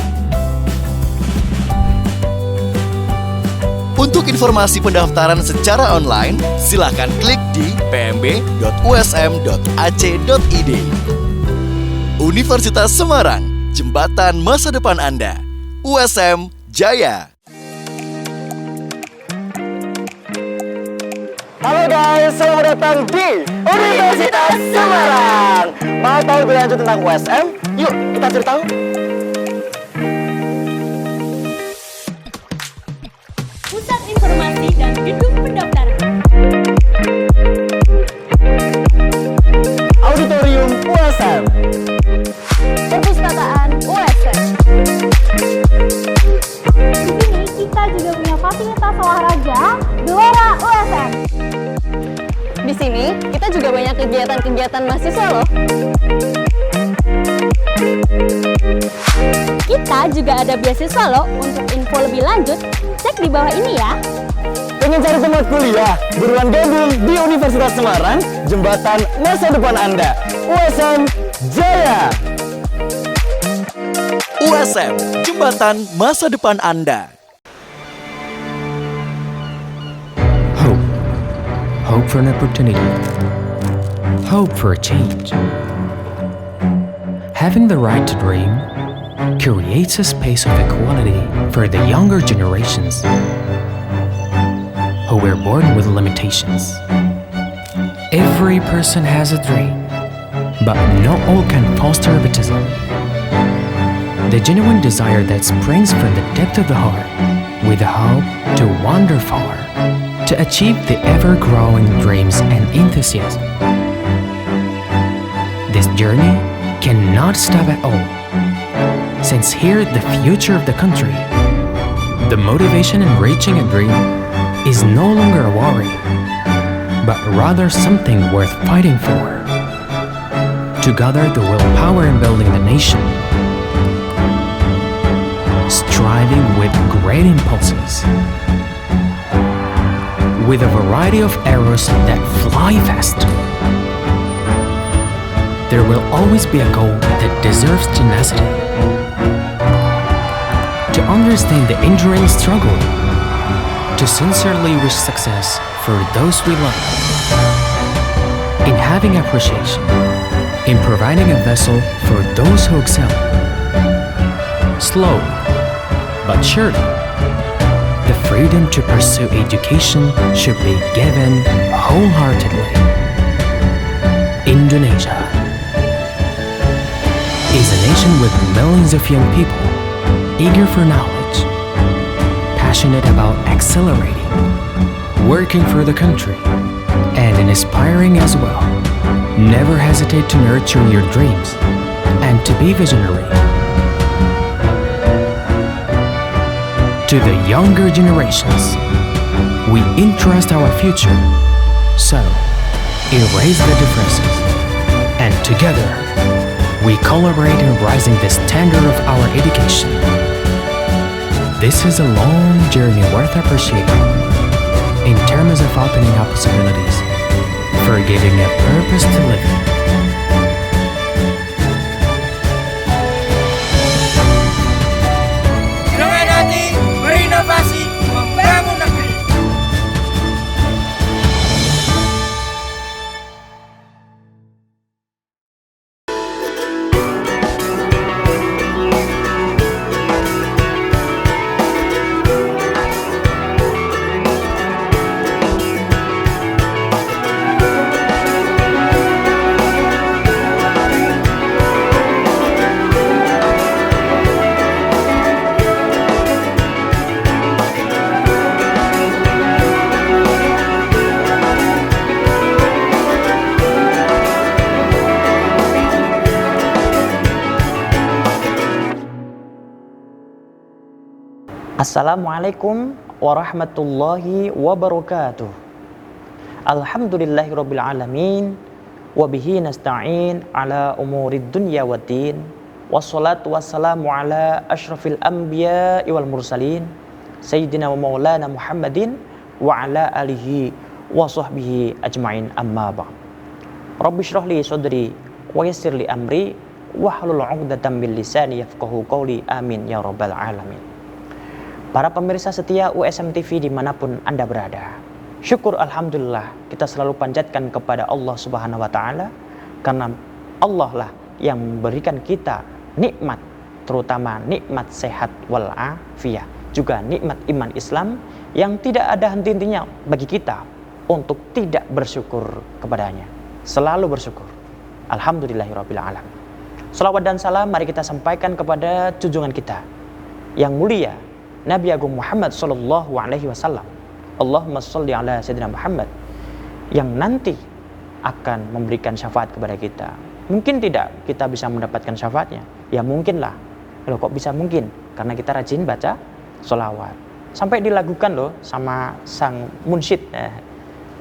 Untuk informasi pendaftaran secara online, silakan klik di pmb.usm.ac.id. Universitas Semarang, jembatan masa depan Anda. USM Jaya. Halo guys, selamat datang di Universitas Semarang. Mau tahu lebih lanjut tentang USM? Yuk kita cari tahu. Pusat Informasi dan Gedung Pendaftaran. Auditorium USM. Perpustakaan USM. Di sini kita juga punya fasilitas olahraga Gelora USM. Di sini kita juga banyak kegiatan-kegiatan mahasiswa loh. Kita juga ada beasiswa loh. Untuk info lebih lanjut, cek di bawah ini ya. Pengen cari tempat kuliah? Buruan gabung di Universitas Semarang, jembatan masa depan Anda. USM Jaya. USM, jembatan masa depan Anda. Hope for an opportunity. Hope for a change. Having the right to dream creates a space of equality for the younger generations who were born with limitations. Every person has a dream, but not all can foster autism. The genuine desire that springs from the depth of the heart, with the hope to wander far, to achieve the ever-growing dreams and enthusiasm. This journey cannot stop at all, since here the future of the country, the motivation in reaching a dream is no longer a worry, but rather something worth fighting for. To gather the willpower in building the nation, striving with great impulses, with a variety of arrows that fly fast. There will always be a goal that deserves tenacity. To understand the enduring struggle, to sincerely wish success for those we love, in having appreciation, in providing a vessel for those who excel. Slowly, but surely, the freedom to pursue education should be given wholeheartedly. Indonesia is a nation with millions of young people eager for knowledge, passionate about accelerating, working for the country, and inspiring as well. Never hesitate to nurture your dreams and to be visionary. To the younger generations, we entrust our future. So, erase the differences, and together, we collaborate in raising the standard of our education. This is a long journey worth appreciating in terms of opening up possibilities, for giving a purpose to live in. Dengan hati berinovasi membangun negeri. Assalamualaikum warahmatullahi wabarakatuh. Alhamdulillahirabbil alamin wa bihi nasta'in ala umurid dunya waddin. Wassalatu wassalamu ala asyrafil anbiya'i wal mursalin sayyidina wa maulana Muhammadin wa ala alihi wa sahbihi ajmain, amma ba'd. Rabbi shrah li sadri wa yassir li amri wahlul 'uqdatam min lisani yafqahu qawli, amin ya rabbal alamin. Para pemirsa setia USM TV dimanapun Anda berada, syukur alhamdulillah kita selalu panjatkan kepada Allah Subhanahu wa Ta'ala, karena Allah lah yang memberikan kita nikmat, terutama nikmat sehat wal afiyah, juga nikmat iman Islam yang tidak ada henti-hentinya bagi kita untuk tidak bersyukur kepadanya. Selalu bersyukur. Alhamdulillahirabbil alamin. Salawat dan salam mari kita sampaikan kepada junjungan kita yang mulia Nabi Agung Muhammad sallallahu alaihi wasallam. Allahumma sholli ala sayyidina Muhammad, yang nanti akan memberikan syafaat kepada kita. Mungkin tidak kita bisa mendapatkan syafaatnya, ya mungkinlah. Loh, kok bisa mungkin? Karena kita rajin baca sholawat. Sampai dilagukan loh sama sang munsyid.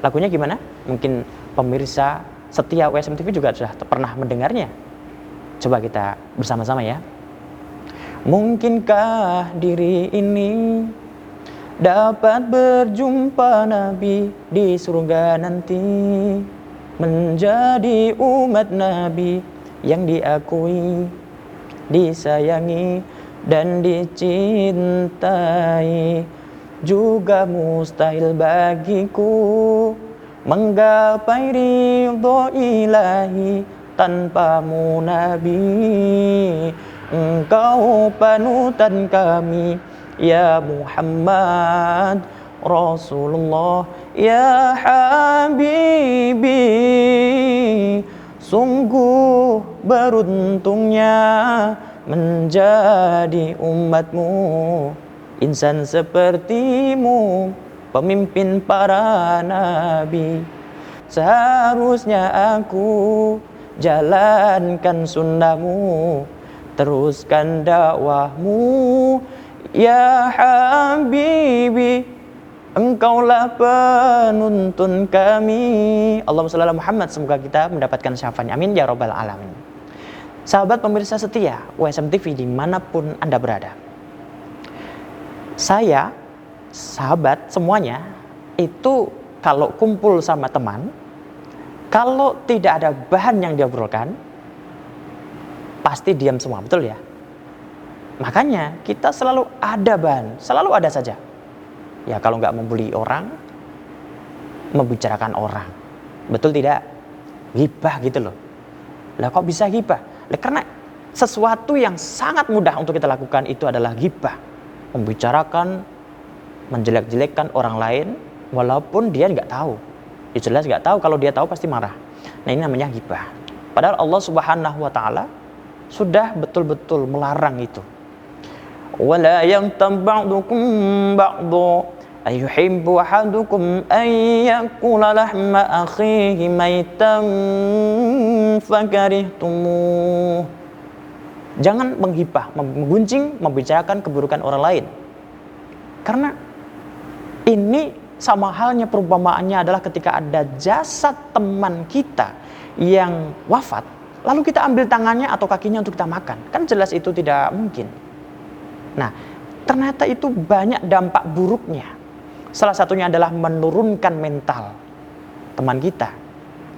Lagunya gimana? Mungkin pemirsa setia USM TV juga sudah pernah mendengarnya. Coba kita bersama-sama ya. Mungkinkah diri ini dapat berjumpa Nabi di surga nanti, menjadi umat Nabi yang diakui, disayangi dan dicintai. Juga mustahil bagiku menggapai ridho ilahi tanpamu Nabi. Engkau panutan kami ya Muhammad Rasulullah ya Habibi. Sungguh beruntungnya menjadi umatmu, insan sepertimu, pemimpin para nabi. Seharusnya aku jalankan sunnahmu, teruskan dakwahmu, ya Habibi, engkaulah penuntun kami. Allahumma shalli ala Muhammad. Semoga kita mendapatkan syafaatnya, amin ya rabbal alamin. Sahabat pemirsa setia USM TV dimanapun Anda berada, saya, sahabat semuanya, itu kalau kumpul sama teman, kalau tidak ada bahan yang diobrolkan, pasti diam semua, betul ya? Makanya kita selalu ada bahan, selalu ada saja. Ya kalau nggak membuli orang, membicarakan orang, betul tidak? Ghibah gitu loh. Lah kok bisa ghibah? Karena sesuatu yang sangat mudah untuk kita lakukan itu adalah ghibah, membicarakan, menjelek-jelekkan orang lain, walaupun dia nggak tahu. Ya jelas nggak tahu, kalau dia tahu pasti marah. Nah ini namanya ghibah. Padahal Allah Subhanahu wa Ta'ala sudah betul-betul melarang itu. Wala yaghtab ba'dukum ba'dha ayuhibbu ahadukum an yakula lahma akhihi maitan fakarihtumuh. Jangan menghibah, menggunjing, membicarakan keburukan orang lain. Karena ini sama halnya perumpamaannya adalah ketika ada jasad teman kita yang wafat, lalu kita ambil tangannya atau kakinya untuk kita makan. Kan jelas itu tidak mungkin. Nah, ternyata itu banyak dampak buruknya. Salah satunya adalah menurunkan mental teman kita.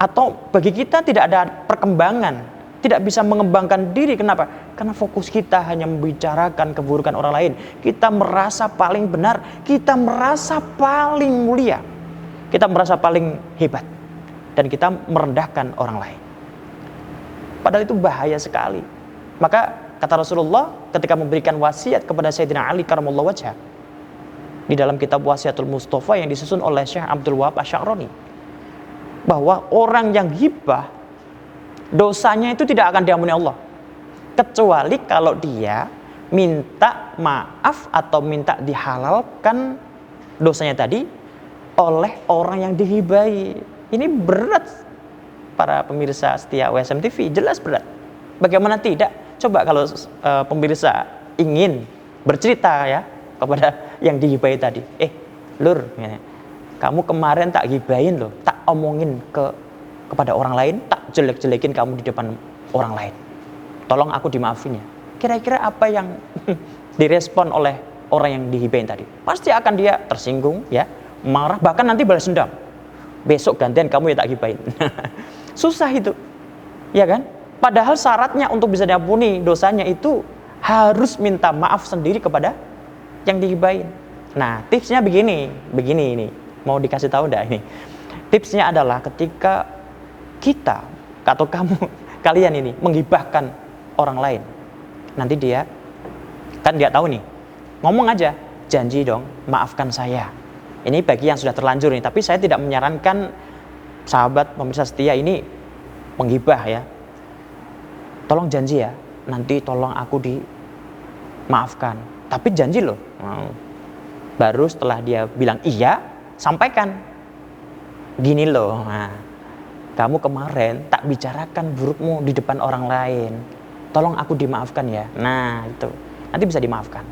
Atau bagi kita tidak ada perkembangan, tidak bisa mengembangkan diri. Kenapa? Karena fokus kita hanya membicarakan keburukan orang lain. Kita merasa paling benar, kita merasa paling mulia, kita merasa paling hebat, dan kita merendahkan orang lain. Padahal itu bahaya sekali. Maka kata Rasulullah ketika memberikan wasiat kepada Sayyidina Ali karamallahu wajhah di dalam kitab Wasiatul Mustafa yang disusun oleh Syekh Abdul Wahab Asy-Sya'rani, bahwa orang yang ghibah dosanya itu tidak akan diampuni Allah, kecuali kalau dia minta maaf atau minta dihalalkan dosanya tadi oleh orang yang dihibai. Ini berat para pemirsa setia USM TV, jelas berat. Bagaimana tidak? Coba kalau pemirsa ingin bercerita ya kepada yang dihibai tadi, Lur, kamu kemarin tak hibain loh, tak omongin kepada orang lain, tak jelek-jelekin kamu di depan orang lain, tolong aku dimaafin ya. Kira-kira apa yang direspon oleh orang yang dihibain tadi? Pasti akan dia tersinggung ya, marah, bahkan nanti balas dendam. Besok gantian kamu ya tak hibain. Susah itu, ya kan? Padahal syaratnya untuk bisa diampuni dosanya itu harus minta maaf sendiri kepada yang dihibain. Nah, tipsnya begini ini. Mau dikasih tahu enggak ini? Tipsnya adalah ketika kita atau kalian ini menghibahkan orang lain, nanti dia kan dia tahu nih, ngomong aja, janji dong, maafkan saya. Ini bagi yang sudah terlanjur nih, tapi saya tidak menyarankan sahabat pemirsa setia ini menghibah ya. Tolong janji ya, nanti tolong aku dimaafkan. Tapi janji loh. Baru setelah dia bilang iya, sampaikan. Gini loh, kamu kemarin tak bicarakan burukmu di depan orang lain. Tolong aku dimaafkan ya. Nah itu, nanti bisa dimaafkan.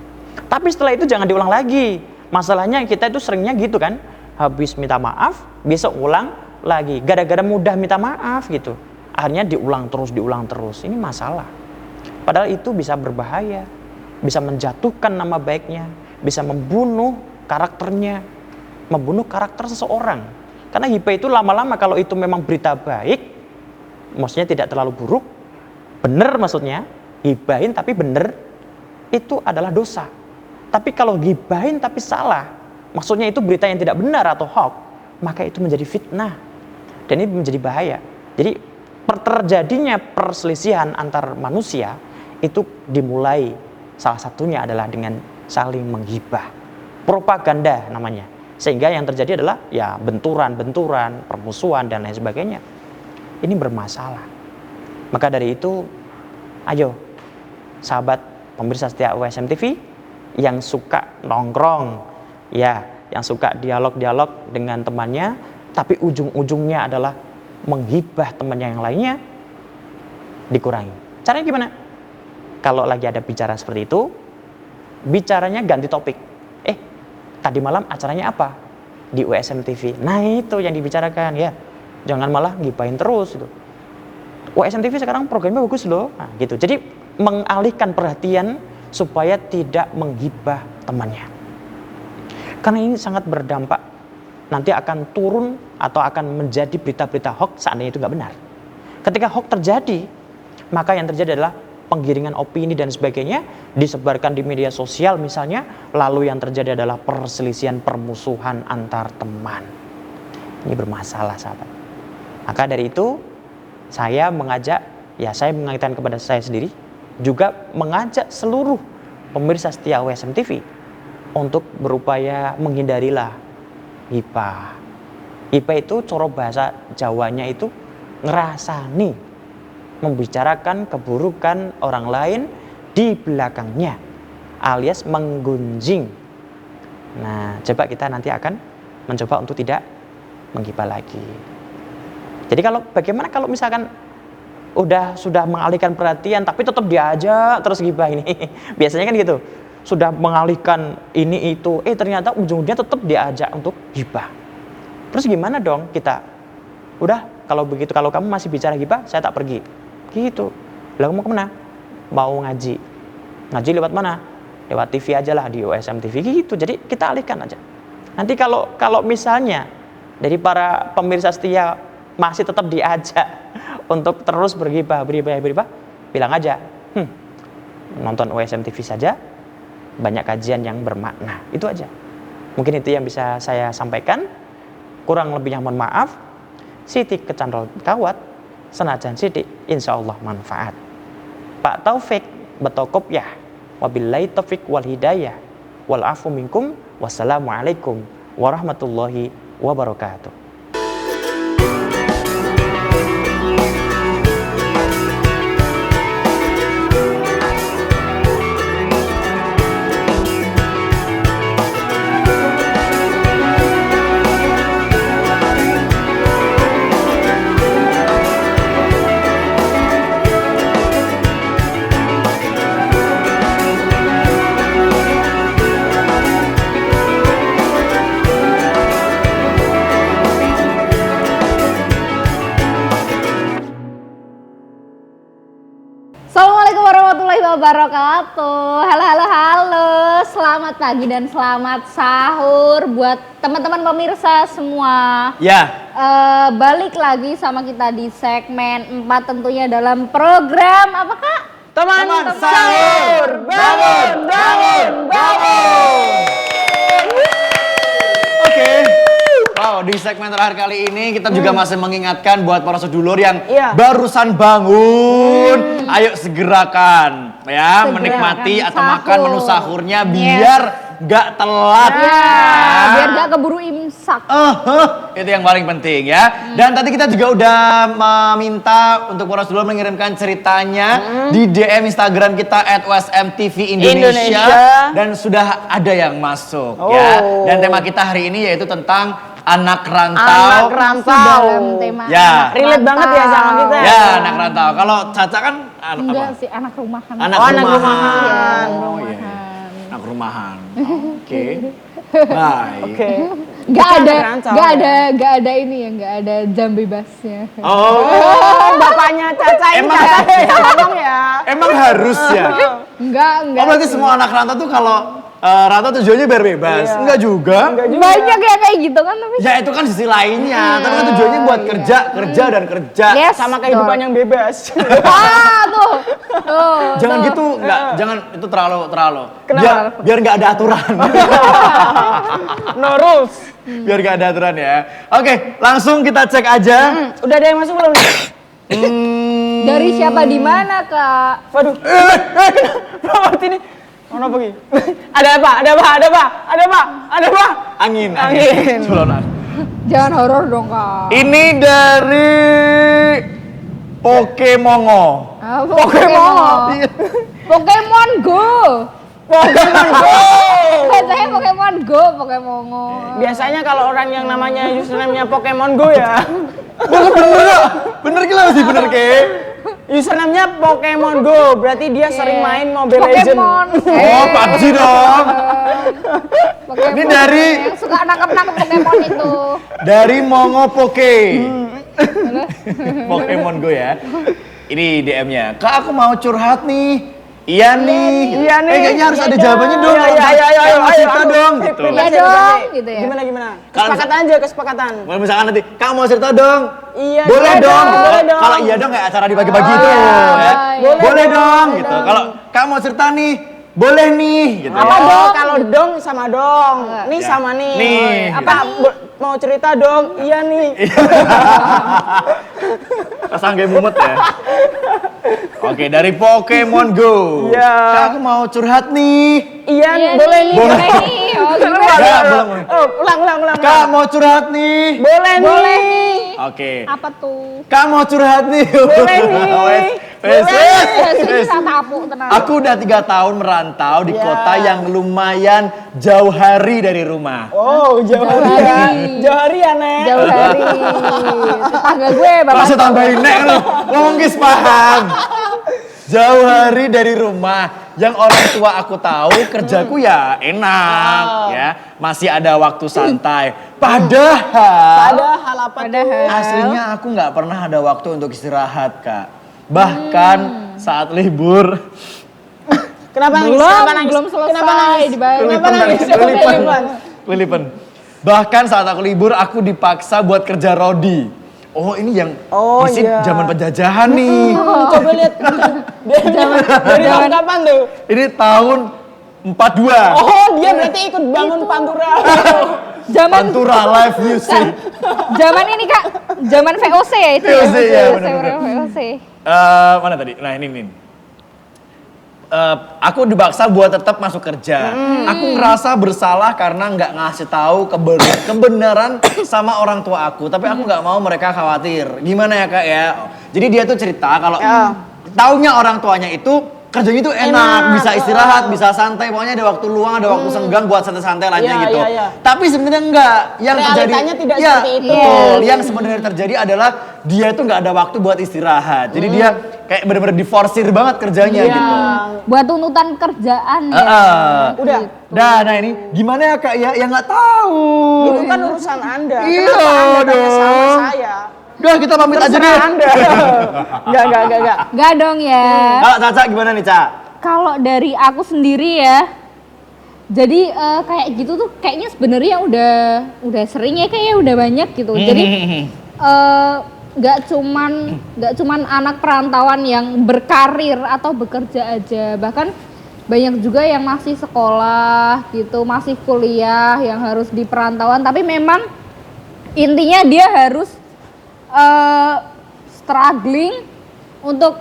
Tapi setelah itu jangan diulang lagi. Masalahnya kita itu seringnya gitu kan. Habis minta maaf, besok ulang lagi. Gara-gara mudah minta maaf gitu. Akhirnya diulang terus. Ini masalah. Padahal itu bisa berbahaya, bisa menjatuhkan nama baiknya, bisa membunuh karakternya, membunuh karakter seseorang. Karena hibah itu lama-lama kalau itu memang berita baik, maksudnya tidak terlalu buruk, benar maksudnya, hibahin tapi benar, itu adalah dosa. Tapi kalau gibahin tapi salah, maksudnya itu berita yang tidak benar atau hoax, maka itu menjadi fitnah. Dan ini menjadi bahaya. Jadi terjadinya perselisihan antar manusia itu dimulai salah satunya adalah dengan saling menghibah, propaganda namanya, sehingga yang terjadi adalah ya benturan, permusuhan dan lain sebagainya. Ini bermasalah. Maka dari itu, ayo sahabat pemirsa setia USM TV yang suka nongkrong, ya, yang suka dialog-dialog dengan temannya, tapi ujung-ujungnya adalah menghibah temannya yang lainnya, dikurangi. Caranya gimana? Kalau lagi ada bicara seperti itu, bicaranya ganti topik. Tadi malam acaranya apa? Di USM TV. Nah itu yang dibicarakan ya. Jangan malah ngibahin terus gitu. USM TV sekarang programnya bagus loh. Nah, gitu. Jadi mengalihkan perhatian supaya tidak menghibah temannya. Karena ini sangat berdampak. Nanti akan turun atau akan menjadi berita-berita hoax seandainya itu nggak benar. Ketika hoax terjadi, maka yang terjadi adalah penggiringan opini dan sebagainya disebarkan di media sosial misalnya, lalu yang terjadi adalah perselisihan, permusuhan antar teman. Ini bermasalah sahabat. Maka dari itu saya mengajak, ya saya mengaitkan kepada saya sendiri, juga mengajak seluruh pemirsa setia USM TV untuk berupaya menghindarilah hibah. Hibah itu coro bahasa Jawanya itu ngerasani, membicarakan keburukan orang lain di belakangnya, alias menggunjing. Nah, coba kita nanti akan mencoba untuk tidak menggibah lagi. Jadi bagaimana kalau misalkan sudah mengalihkan perhatian tapi tetap diajak terus gibah ini. Biasanya kan gitu. Sudah mengalihkan ini itu, ternyata ujung-ujungnya tetap diajak untuk gibah. Terus gimana dong kita? Udah, kalau begitu, kalau kamu masih bicara gibah, saya tak pergi. Gitu. Lah mau kemana? Mau ngaji. Ngaji lewat mana? Lewat TV aja lah, di USM TV gitu. Jadi kita alihkan aja. Nanti kalau misalnya dari para pemirsa setia masih tetap diajak untuk terus bergibah, bilang aja, nonton USM TV saja, banyak kajian yang bermakna. Itu aja. Mungkin itu yang bisa saya sampaikan. Kurang lebihnya mohon maaf. Siti kecandol kawat, senajan sidik, insya Allah manfaat. Pak Taufik Betokopyah, wabillahi taufik wal hidayah, wal afu minkum, wassalamualaikum warahmatullahi wabarakatuh. Assalamualaikum warahmatullahi wabarakatuh. Halo. Selamat pagi dan selamat sahur buat teman-teman pemirsa semua. Ya. Balik lagi sama kita di segmen 4 tentunya dalam program apa Kak? Teman sahur, bangun. Oke. Wow, di segmen terakhir kali ini kita juga masih mengingatkan buat para sedulur yang barusan bangun, ayo segerakan ya, menikmati atau makan menu sahurnya biar nggak telat. Biar nggak keburu imsak. Itu yang paling penting ya. Dan tadi kita juga udah meminta untuk para sedulur mengirimkan ceritanya di DM Instagram kita @USMTVIndonesia dan sudah ada yang masuk ya. Dan tema kita hari ini yaitu tentang anak rantau. Dalam tema Ya. Relate banget ya sama kita. Ya, anak rantau. Kalau Caca kan enggak sih, anak rumahan. Anak rumahan. Oh iya. Anak rumahan. Oke. Baik. Nggak ada ini ya, nggak ada jam bebasnya. Bapaknya Caca ini Emang harus ya? Enggak. Oh, berarti semua anak rantau tuh kalau rantau tujuannya biar bebas? Enggak juga. Banyak ya kayak gitu kan tapi. Ya itu kan sisi lainnya. Tapi kan tujuannya buat kerja dan kerja. Yes, sama kehidupan yang bebas. tuh. Jangan gitu, jangan itu terlalu. Kenapa? Biar nggak ada aturan. No rules. Biar nggak ada aturan ya. Oke, langsung kita cek aja. Udah ada yang masuk belum? Dari siapa di mana Kak? Waduh. Kenapa ini? Mana pergi? Ada apa? Angin. Culonan. Jangan horor dong Kak. Ini dari Pokemongo. Pokemon. Pokemon Go. Pokemon Go. Saya Pokemon Go, Pokemon Go. Biasanya kalau orang yang namanya username-nya Pokemon Go ya. Bener gila masih bener ke? Username-nya Pokemon Go, berarti dia sering main Mobile Legends. Pokemon. Oh, PUBG dong. Pokemon. Ini dari yang suka nangkep Pokemon itu. dari Mongo Poke. Pokemon Go ya. Ini DM-nya. Kak, aku mau curhat nih. Iya nih. Iya nih. Kayaknya harus Iya ada dong. jawabannya dong. Iya, iya, iya, Kayak ayo, cerita ayo. dong gitu. Iya dong, gitu ya. Gimana? Kesepakatan aja, kesepakatan. Kalau misalkan nanti, Kak mau cerita dong. Iya, Boleh iya dong. dong, boleh dong. Kalau iya dong kayak acara dibagi-bagi itu iya, ya. iya. Boleh dong gitu. Kalau Kak mau cerita nih, boleh nih gitu Apa ya. dong? Kalau dong sama dong. Nih Ya. sama nih. Nih. Apa mau cerita dong? Iya nih. Kesangge mumet ya. Oke, dari Pokemon Go. Iya. Kak, aku mau curhat nih. Iya, Iya boleh nih, nih. boleh nih. Oh, gimana? Ya, belum. Oh, ulang. Kak mau curhat nih. Boleh nih. Oke. Apa tuh? Kak mau curhat nih. Boleh nih. Wes. Ya, sini bisa tapu tenang. Aku udah 3 tahun merantau di Ya. kota yang lumayan jauh hari dari rumah. Oh, jauh hari ya. hari. Jauh hari ya, Nek. Jauh hari. Tetangga gue bapak. Masa tambahin nek lu, ngomong guys paham. Jauh hari dari rumah, yang orang tua aku tahu kerjaku ya enak ya, masih ada waktu santai. Padahal apa tuh? Padahal. aslinya aku nggak pernah ada waktu untuk istirahat Kak. Bahkan saat libur. Kenapa nangis? Belum, Kenapa nangis? belum selesai Kenapa nangis? dibahas. Kenapa nangis? Coba pelan-pelan. Lilipan. Bahkan saat aku libur aku dipaksa buat kerja rodi. Oh ini yang Oh, isi iya. zaman penjajahan nih. Coba lihat. Dari tahun kapan tuh? Ini tahun 42. Oh, dia berarti ikut bangun Pantura. Zaman Pantura live music. zaman ini Kak, zaman VOC ya itu ya. VOC, ya, benar-benar. VOC. Mana tadi? Nah ini nih. Aku dipaksa buat tetap masuk kerja. Aku ngerasa bersalah karena nggak ngasih tahu kebenaran sama orang tua aku. Tapi aku nggak mau mereka khawatir. Gimana ya Kak ya? Jadi dia tuh cerita kalau taunya orang tuanya itu kerjanya tuh enak, bisa istirahat, bisa santai, pokoknya ada waktu luang, ada waktu senggang buat santai-santai lainnya Iya, gitu. iya, iya. Tapi sebenarnya enggak. Yang terjadi Realitanya tidak ya, seperti itu. betul. Yang sebenarnya terjadi adalah dia itu nggak ada waktu buat istirahat. Jadi dia kayak bener-bener diforsir banget kerjanya Iya. gitu. Buat tuntutan kerjaan ya. Udah. Nah ini gimana ya Kak ya? Ya nggak tahu. Itu kan urusan Anda. Iya Kenapa Anda tanya sama dong. saya? Udah kita pamit aja deh. Terserah Anda. Enggak. Enggak dong ya. Kalau Caca gimana nih Ca? Kalau dari aku sendiri ya, jadi kayak gitu tuh kayaknya sebenarnya udah sering ya, kayaknya udah banyak gitu. Jadi nggak cuman anak perantauan yang berkarir atau bekerja aja, bahkan banyak juga yang masih sekolah gitu, masih kuliah yang harus di perantauan. Tapi memang intinya dia harus struggling untuk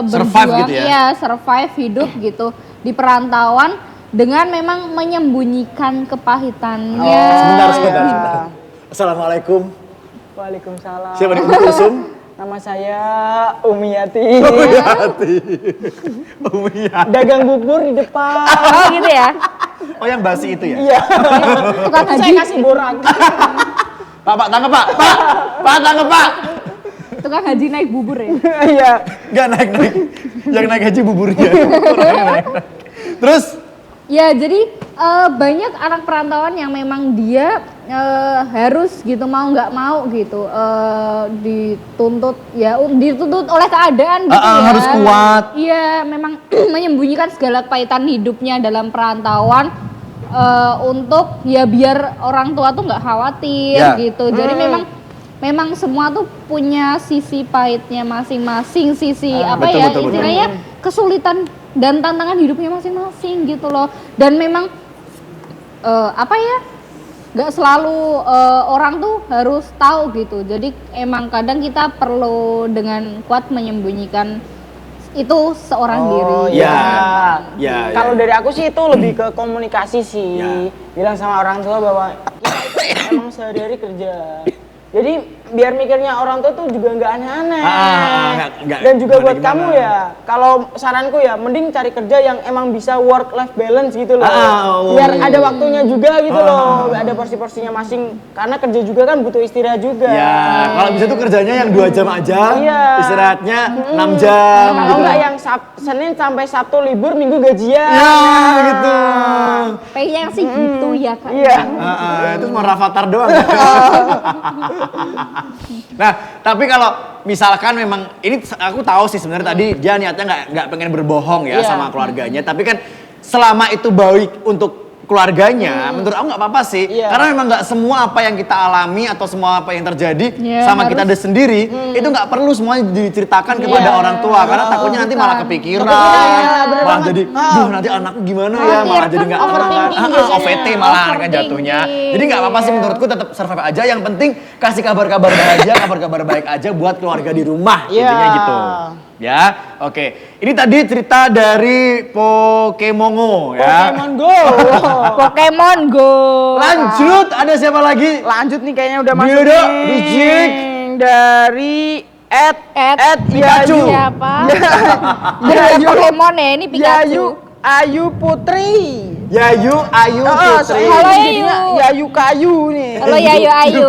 Survive berjuang, gitu ya? survive hidup gitu di perantauan dengan memang menyembunyikan kepahitannya. Sebentar. Assalamualaikum. Waalaikumsalam. Siapa nih? Umu Kulsum? Nama saya Umiyati. Umiyati. Dagang bubur di depan. Oh gitu ya. Oh yang basi itu ya? Iya. Tukang Saya haji, kasih borak. Pak tangkap Pak. Pak tangkap Pak. tukang haji naik bubur ya. Iya. Gak naik. Yang naik haji buburnya. Orangnya naik. Terus? Ya jadi banyak anak perantauan yang memang dia harus gitu mau nggak mau gitu dituntut oleh keadaan gitu ya. Harus kuat. Iya memang menyembunyikan segala kepahitan hidupnya dalam perantauan untuk ya biar orang tua tuh nggak khawatir Ya. gitu. Jadi memang semua tuh punya sisi pahitnya masing-masing, sisi apa betul, ya betul. istilahnya kesulitan dan tantangan hidupnya masing-masing gitu loh. Dan memang nggak selalu orang tuh harus tahu gitu. Jadi emang kadang kita perlu dengan kuat menyembunyikan itu seorang diri. Ya. Kalau dari aku sih itu lebih ke komunikasi sih. Ya. Bilang sama orang tua bahwa ya, emang sehari-hari kerja. Jadi biar mikirnya orang tua tuh juga nggak aneh-aneh. Nggak Dan juga buat gimana-gimana. kamu ya, kalau saranku ya, mending cari kerja yang emang bisa work life balance gitu loh. Biar ada waktunya juga gitu loh, ada porsi-porsinya masing. Karena kerja juga kan butuh istirahat juga. Ya, kalau bisa tuh kerjanya yang 2 jam aja, Iya. istirahatnya 6 jam. Kalau gitu. nggak yang Senin sampai Sabtu libur, Minggu gajian. Ya, gitu. Pay-nya sih gitu ya Kak. Iya. Itu cuma Rafathar doang. Nah, tapi kalau misalkan memang ini aku tahu sih sebenarnya tadi dia niatnya nggak pengen berbohong ya Iya. sama keluarganya, tapi kan selama itu baik untuk keluarganya, menurut aku nggak apa-apa sih. Iya. Karena memang nggak semua apa yang kita alami atau semua apa yang terjadi Iya, sama kita sendiri itu nggak perlu semuanya diceritakan kepada orang tua, karena takutnya nanti malah kepikiran, malah jadi, duh nanti anakku gimana ya, malah jadi nggak OVT malah kan jatuhnya. Jadi nggak apa-apa sih menurutku, tetap survive aja. Yang penting kasih kabar-kabar bahagia, kabar-kabar baik aja buat keluarga di rumah, intinya gitu. Ya, oke. Ini tadi cerita dari Pokemongo ya. Pokemon Go. Pokemon Go. Lanjut, ada siapa lagi? Lanjut nih kayaknya udah masuk Diodo, nih. Rijik. Dari Pikachu. Siapa? Yayu. Pokemon ya, ini Pikachu. Ayu Putri. Yayu Ayu Putri. Halo, jadinya Yayu Kayu nih. Halo Yayu Ayu.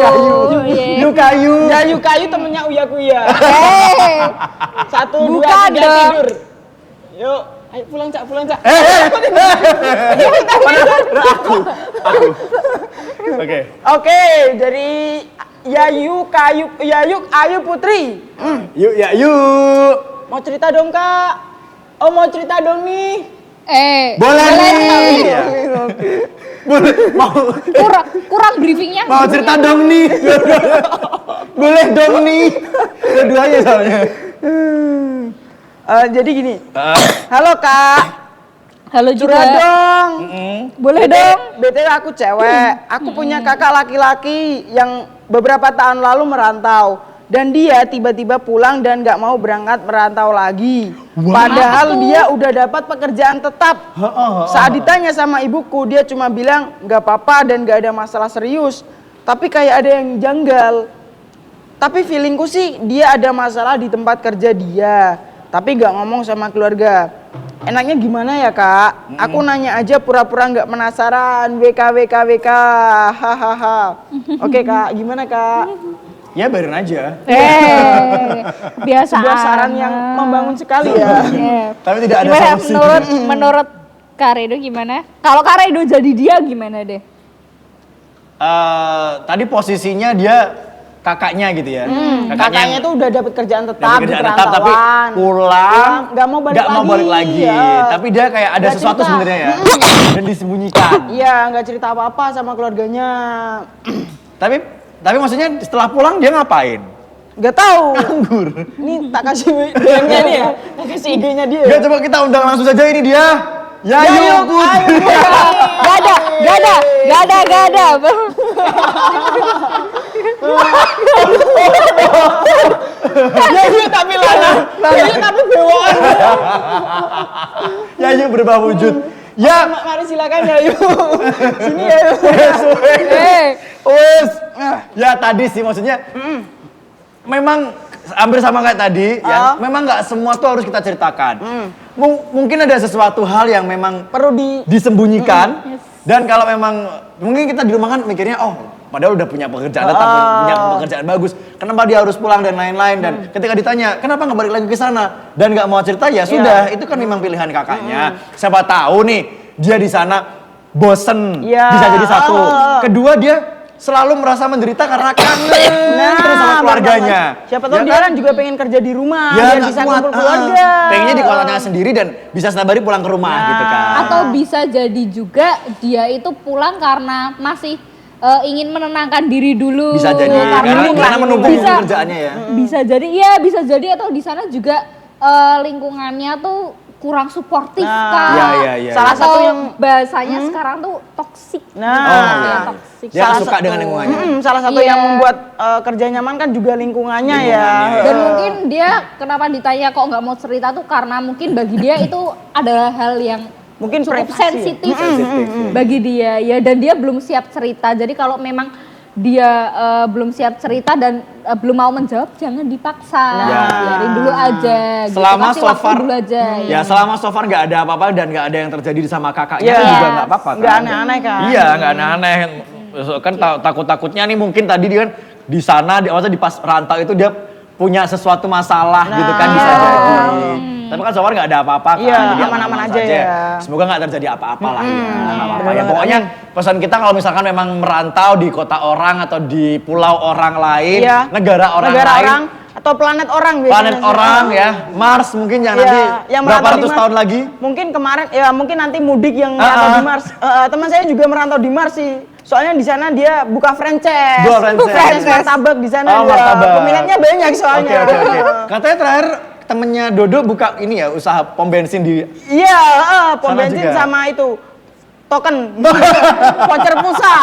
Iya. Yukayu. Yayu Kayu temennya Uya Kuya. Eh, 1, 2, Bukan 3 dong. tidur. Yuk, ayo pulang Cak, pulang Cak. Oke. Oke, dari Yayu Ayu Putri. Yuk ya yuk. Mau cerita dong Kak? Oh mau cerita dong nih. Boleh nih. Iya. Boleh mau kurang briefingnya. mau cerita dong nih. Boleh dong nih. Dua-duanya soalnya. Jadi gini. Halo Kak. Halo juga. Curhat dong. Boleh dong. BTW aku cewek. Aku punya kakak laki-laki yang beberapa tahun lalu merantau. Dan dia tiba-tiba pulang dan gak mau berangkat merantau lagi. Padahal dia udah dapat pekerjaan tetap. Saat ditanya sama ibuku, dia cuma bilang gak apa-apa dan gak ada masalah serius. Tapi kayak ada yang janggal. Tapi feelingku sih dia ada masalah di tempat kerja dia. Tapi gak ngomong sama keluarga. Enaknya gimana ya Kak? Aku nanya aja pura-pura gak penasaran. WK. Hahaha. Oke Kak, gimana Kak? Ya biarin aja. Biasa. Sebuah saran yang membangun sekali ya. Tapi tidak ada Gimana solusi. menurut Kak Redo gimana? Kalau Kak Redo jadi dia gimana deh? Tadi posisinya dia kakaknya gitu ya. Kakaknya tuh udah dapat kerjaan tetap dapat di kerjaan tetap tapi perantauan. pulang Nggak mau balik lagi. Ya. Tapi dia kayak ada Nggak sesuatu cerita. sebenarnya ya dan disembunyikan. Iya, nggak cerita apa-apa sama keluarganya. Tapi maksudnya setelah pulang dia ngapain? Nggak tahu. Nganggur. Nih tak kasih DM-nya nih ya. Tak kasih IG-nya dia. Ya coba kita undang langsung saja ini dia. Yayu Putri. Gak ada. Yayu tapi lana. Yayu tapi bewaan. Yayu berubah wujud. Ya, Mari silakan Yayu. Sini Yayu. wes. Ya tadi sih maksudnya. Memang hampir sama kayak tadi ya. Memang nggak semua tuh harus kita ceritakan. Mungkin ada sesuatu hal yang memang Perlu disembunyikan. Dan kalau memang mungkin kita di rumah kan mikirnya padahal udah punya pekerjaan tetap, punya pekerjaan bagus. Kenapa dia harus pulang dan lain-lain? Dan ketika ditanya, kenapa nggak balik lagi ke sana? Dan nggak mau cerita, ya sudah. Itu kan memang pilihan kakaknya. Siapa tahu nih dia di sana bosen, bisa jadi satu. Kedua dia selalu merasa menderita karena kangen terus sama keluarganya. Siapa tahu Ya dia kan? kan juga pengen kerja di rumah Ya, biar nggak bisa kuat. kumpul keluarga. Pengennya di kotanya sendiri dan bisa setiap hari pulang ke rumah gitu kan. Atau bisa jadi juga dia itu pulang karena masih ingin menenangkan diri dulu. Bisa jadi karena menumpuk pekerjaannya ya. Bisa jadi atau di sana juga lingkungannya tuh kurang suportif kan. Iya. Salah satu yang bahasanya sekarang tuh toksik. Toksik. Dia suka dengan lingkungannya. Salah satu yang membuat kerja nyaman kan juga lingkungannya ya. Dan mungkin dia kenapa ditanya kok nggak mau cerita tuh karena mungkin bagi dia itu adalah hal yang Mungkin cukup privasi. sensitif bagi dia ya, dan dia belum siap cerita. Jadi kalau memang dia belum siap cerita dan belum mau menjawab, jangan dipaksa. Biarin dulu aja. Selama Kasih so waktu far, dulu aja. ya selama so far nggak ada apa-apa dan nggak ada yang terjadi sama kakaknya Iya. juga nggak apa-apa. Nggak kan? aneh-aneh kan. Iya, nggak aneh-aneh. Kan takut-takutnya nih mungkin tadi dia kan di sana, maksudnya di pas rantau itu dia punya sesuatu masalah gitu kan bisa jadi. Tapi kan so far nggak ada apa-apa kan, Iya, jadi aman-aman aja ya. Semoga nggak terjadi apa-apa lah ya. Nggak apa-apa. Ya pokoknya pesan kita kalau misalkan memang merantau di kota orang atau di pulau orang lain, Iya. negara orang lain, atau planet orang biasanya. planet orang ya, Mars mungkin yang Iya, nanti yang berapa merantau di ratus Mars. tahun lagi. Mungkin kemarin ya mungkin nanti mudik yang merantau di Mars. Teman saya juga merantau di Mars sih. Soalnya di sana dia buka franchise. Buka franchise. Martabak di sana. Oh, dia. martabak. Peminatnya banyak soalnya. Oke. Katanya terakhir temennya Dodo buka ini ya, usaha pom bensin di Iya, pom Sana bensin juga. sama itu token voucher pulsa.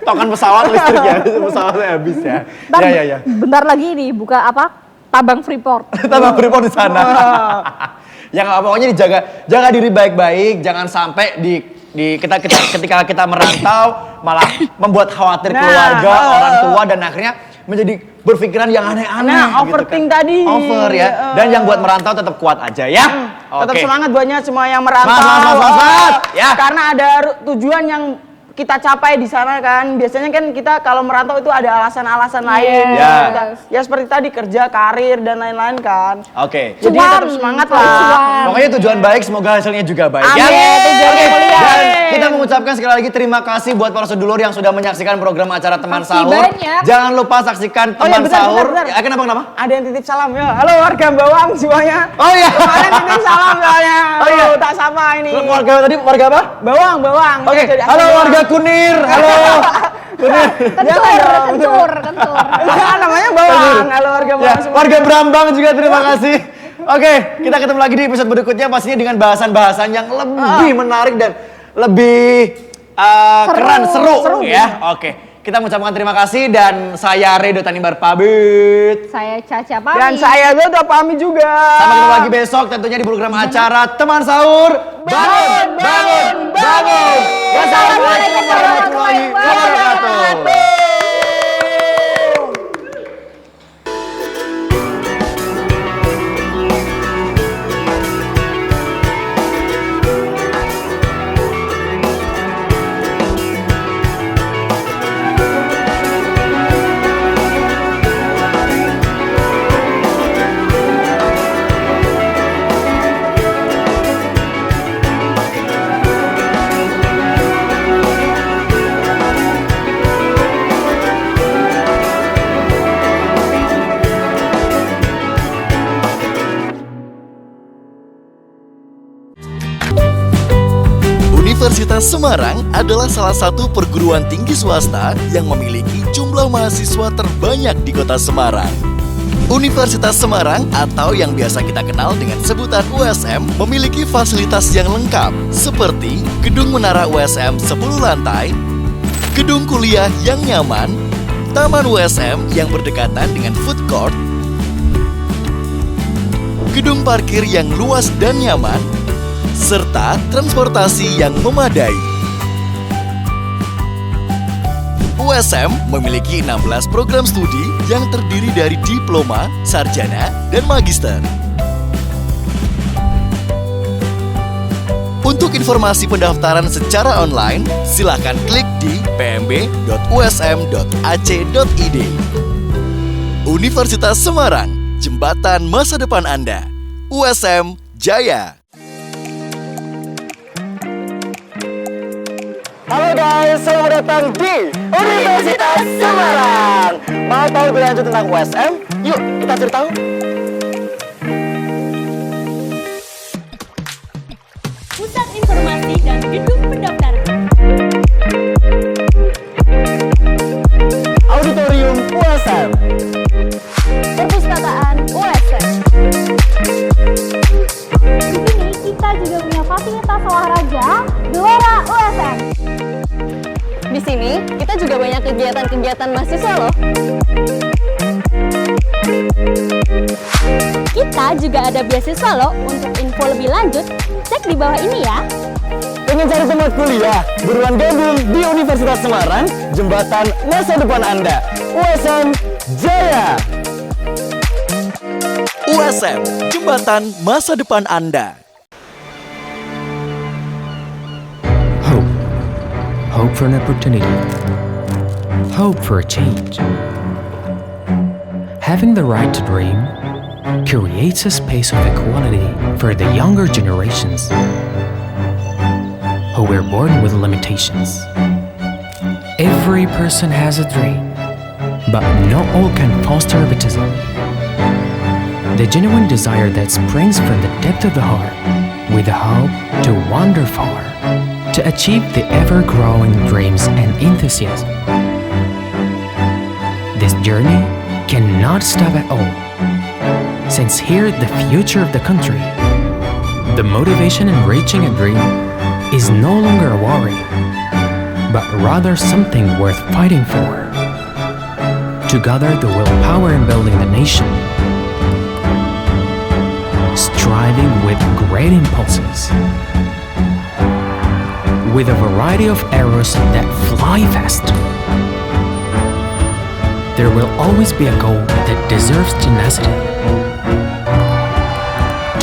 token pesawat listrik ya, pesawatnya habis ya. Ntar Ya. bentar lagi nih buka apa? Tabang Freeport. Tambah Freeport di sana. Ya nggak apa, pokoknya jaga diri baik-baik, jangan sampai ketika kita merantau malah membuat khawatir keluarga, orang tua dan akhirnya menjadi berpikiran yang aneh-aneh. Nah, overthink kan. tadi. Over ya. Dan yang buat merantau tetap kuat aja ya. Tetap Oke. semangat buatnya semua yang merantau. Semangat. Ya. Karena ada tujuan yang kita capai di sana kan. Biasanya kan kita kalau merantau itu ada alasan-alasan lain. Ya. Ya seperti tadi kerja, karir dan lain-lain kan. Oke. Jadi tetap semangat lah. Pokoknya tujuan baik, semoga hasilnya juga baik Amin, ya. tujuannya Oke, mulia. dan kita mengucapkan sekali lagi terima kasih buat para sedulur yang sudah menyaksikan program acara Teman Makasih Sahur. banyak. Jangan lupa saksikan Oh iya, Teman bentar, Sahur. bentar. Ya, kenapa? Ada yang titip salam ya. Halo warga Bawang semuanya. Oh iya. Kemarin titip salam soalnya. Oh iya. Tak sapa ini. Warga tadi warga apa? Bawang. Oke, Jadi halo asli warga Kunir. Halo. Kunir. Kencur. Bawang. Namanya Bawang. Halo warga Ya, Bawang semua. warga Brambang juga terima kasih. Oke, kita ketemu lagi di episode berikutnya pastinya dengan bahasan-bahasan yang lebih menarik dan lebih seru ya. Oke, kita mengucapkan terima kasih dan saya Redo Tanimbar pamit. Saya Caca pamit. Dan saya Dodo pamit juga. Sampai ketemu lagi besok tentunya di program acara Teman Sahur. Bangun. Wassalamualaikum warahmatullahi wabarakatuh. Universitas Semarang adalah salah satu perguruan tinggi swasta yang memiliki jumlah mahasiswa terbanyak di kota Semarang. Universitas Semarang atau yang biasa kita kenal dengan sebutan USM memiliki fasilitas yang lengkap seperti gedung menara USM 10 lantai, gedung kuliah yang nyaman, taman USM yang berdekatan dengan food court, gedung parkir yang luas dan nyaman, serta transportasi yang memadai. USM memiliki 16 program studi yang terdiri dari diploma, sarjana, dan magister. Untuk informasi pendaftaran secara online, silakan klik di pmb.usm.ac.id. Universitas Semarang, jembatan masa depan Anda. USM Jaya. Halo guys, selamat datang di Universitas Semarang. Mau tahu lebih lanjut tentang USM? Yuk kita cari tahu. Pusat Informasi dan Gedung Pendaftaran. Auditorium USM. Perpustakaan USM. Di sini kita juga punya fasilitas olahraga Gelora USM. Di sini kita juga banyak kegiatan-kegiatan mahasiswa loh. Kita juga ada beasiswa loh. Untuk info lebih lanjut, cek di bawah ini ya. Ingin cari tempat kuliah? Buruan gabung di Universitas Semarang, jembatan masa depan Anda. USM Jaya! USM, jembatan masa depan Anda. Hope. Hope for an opportunity. Hope for a change. Having the right to dream creates a space of equality for the younger generations who were born with limitations. Every person has a dream, but not all can foster optimism. The genuine desire that springs from the depth of the heart, with the hope to wander far, to achieve the ever-growing dreams and enthusiasm. This journey cannot stop at all, since here the future of the country, the motivation in reaching a dream is no longer a worry, but rather something worth fighting for. To gather the willpower in building the nation, striving with great impulses, with a variety of arrows that fly fast. There will always be a goal that deserves tenacity.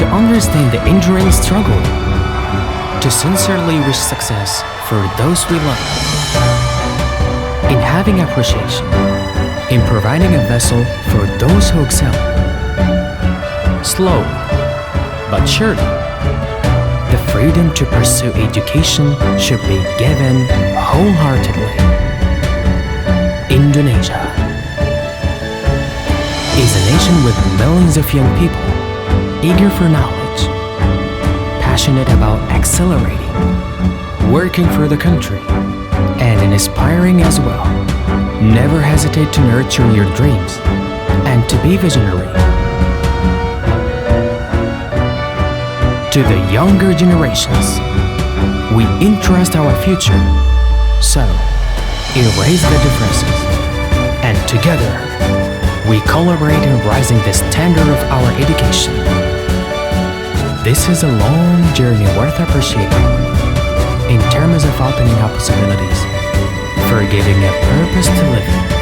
To understand the enduring struggle, to sincerely wish success for those we love, in having appreciation, in providing a vessel for those who excel. Slow, but surely, the freedom to pursue education should be given wholeheartedly. Indonesia is a nation with millions of young people eager for knowledge, passionate about accelerating, working for the country, and inspiring as well. Never hesitate to nurture your dreams and to be visionary. To the younger generations, we entrust our future. So, erase the differences, and together, we collaborate in raising the standard of our education. This is a long journey worth appreciating in terms of opening up possibilities, for giving a purpose to live in.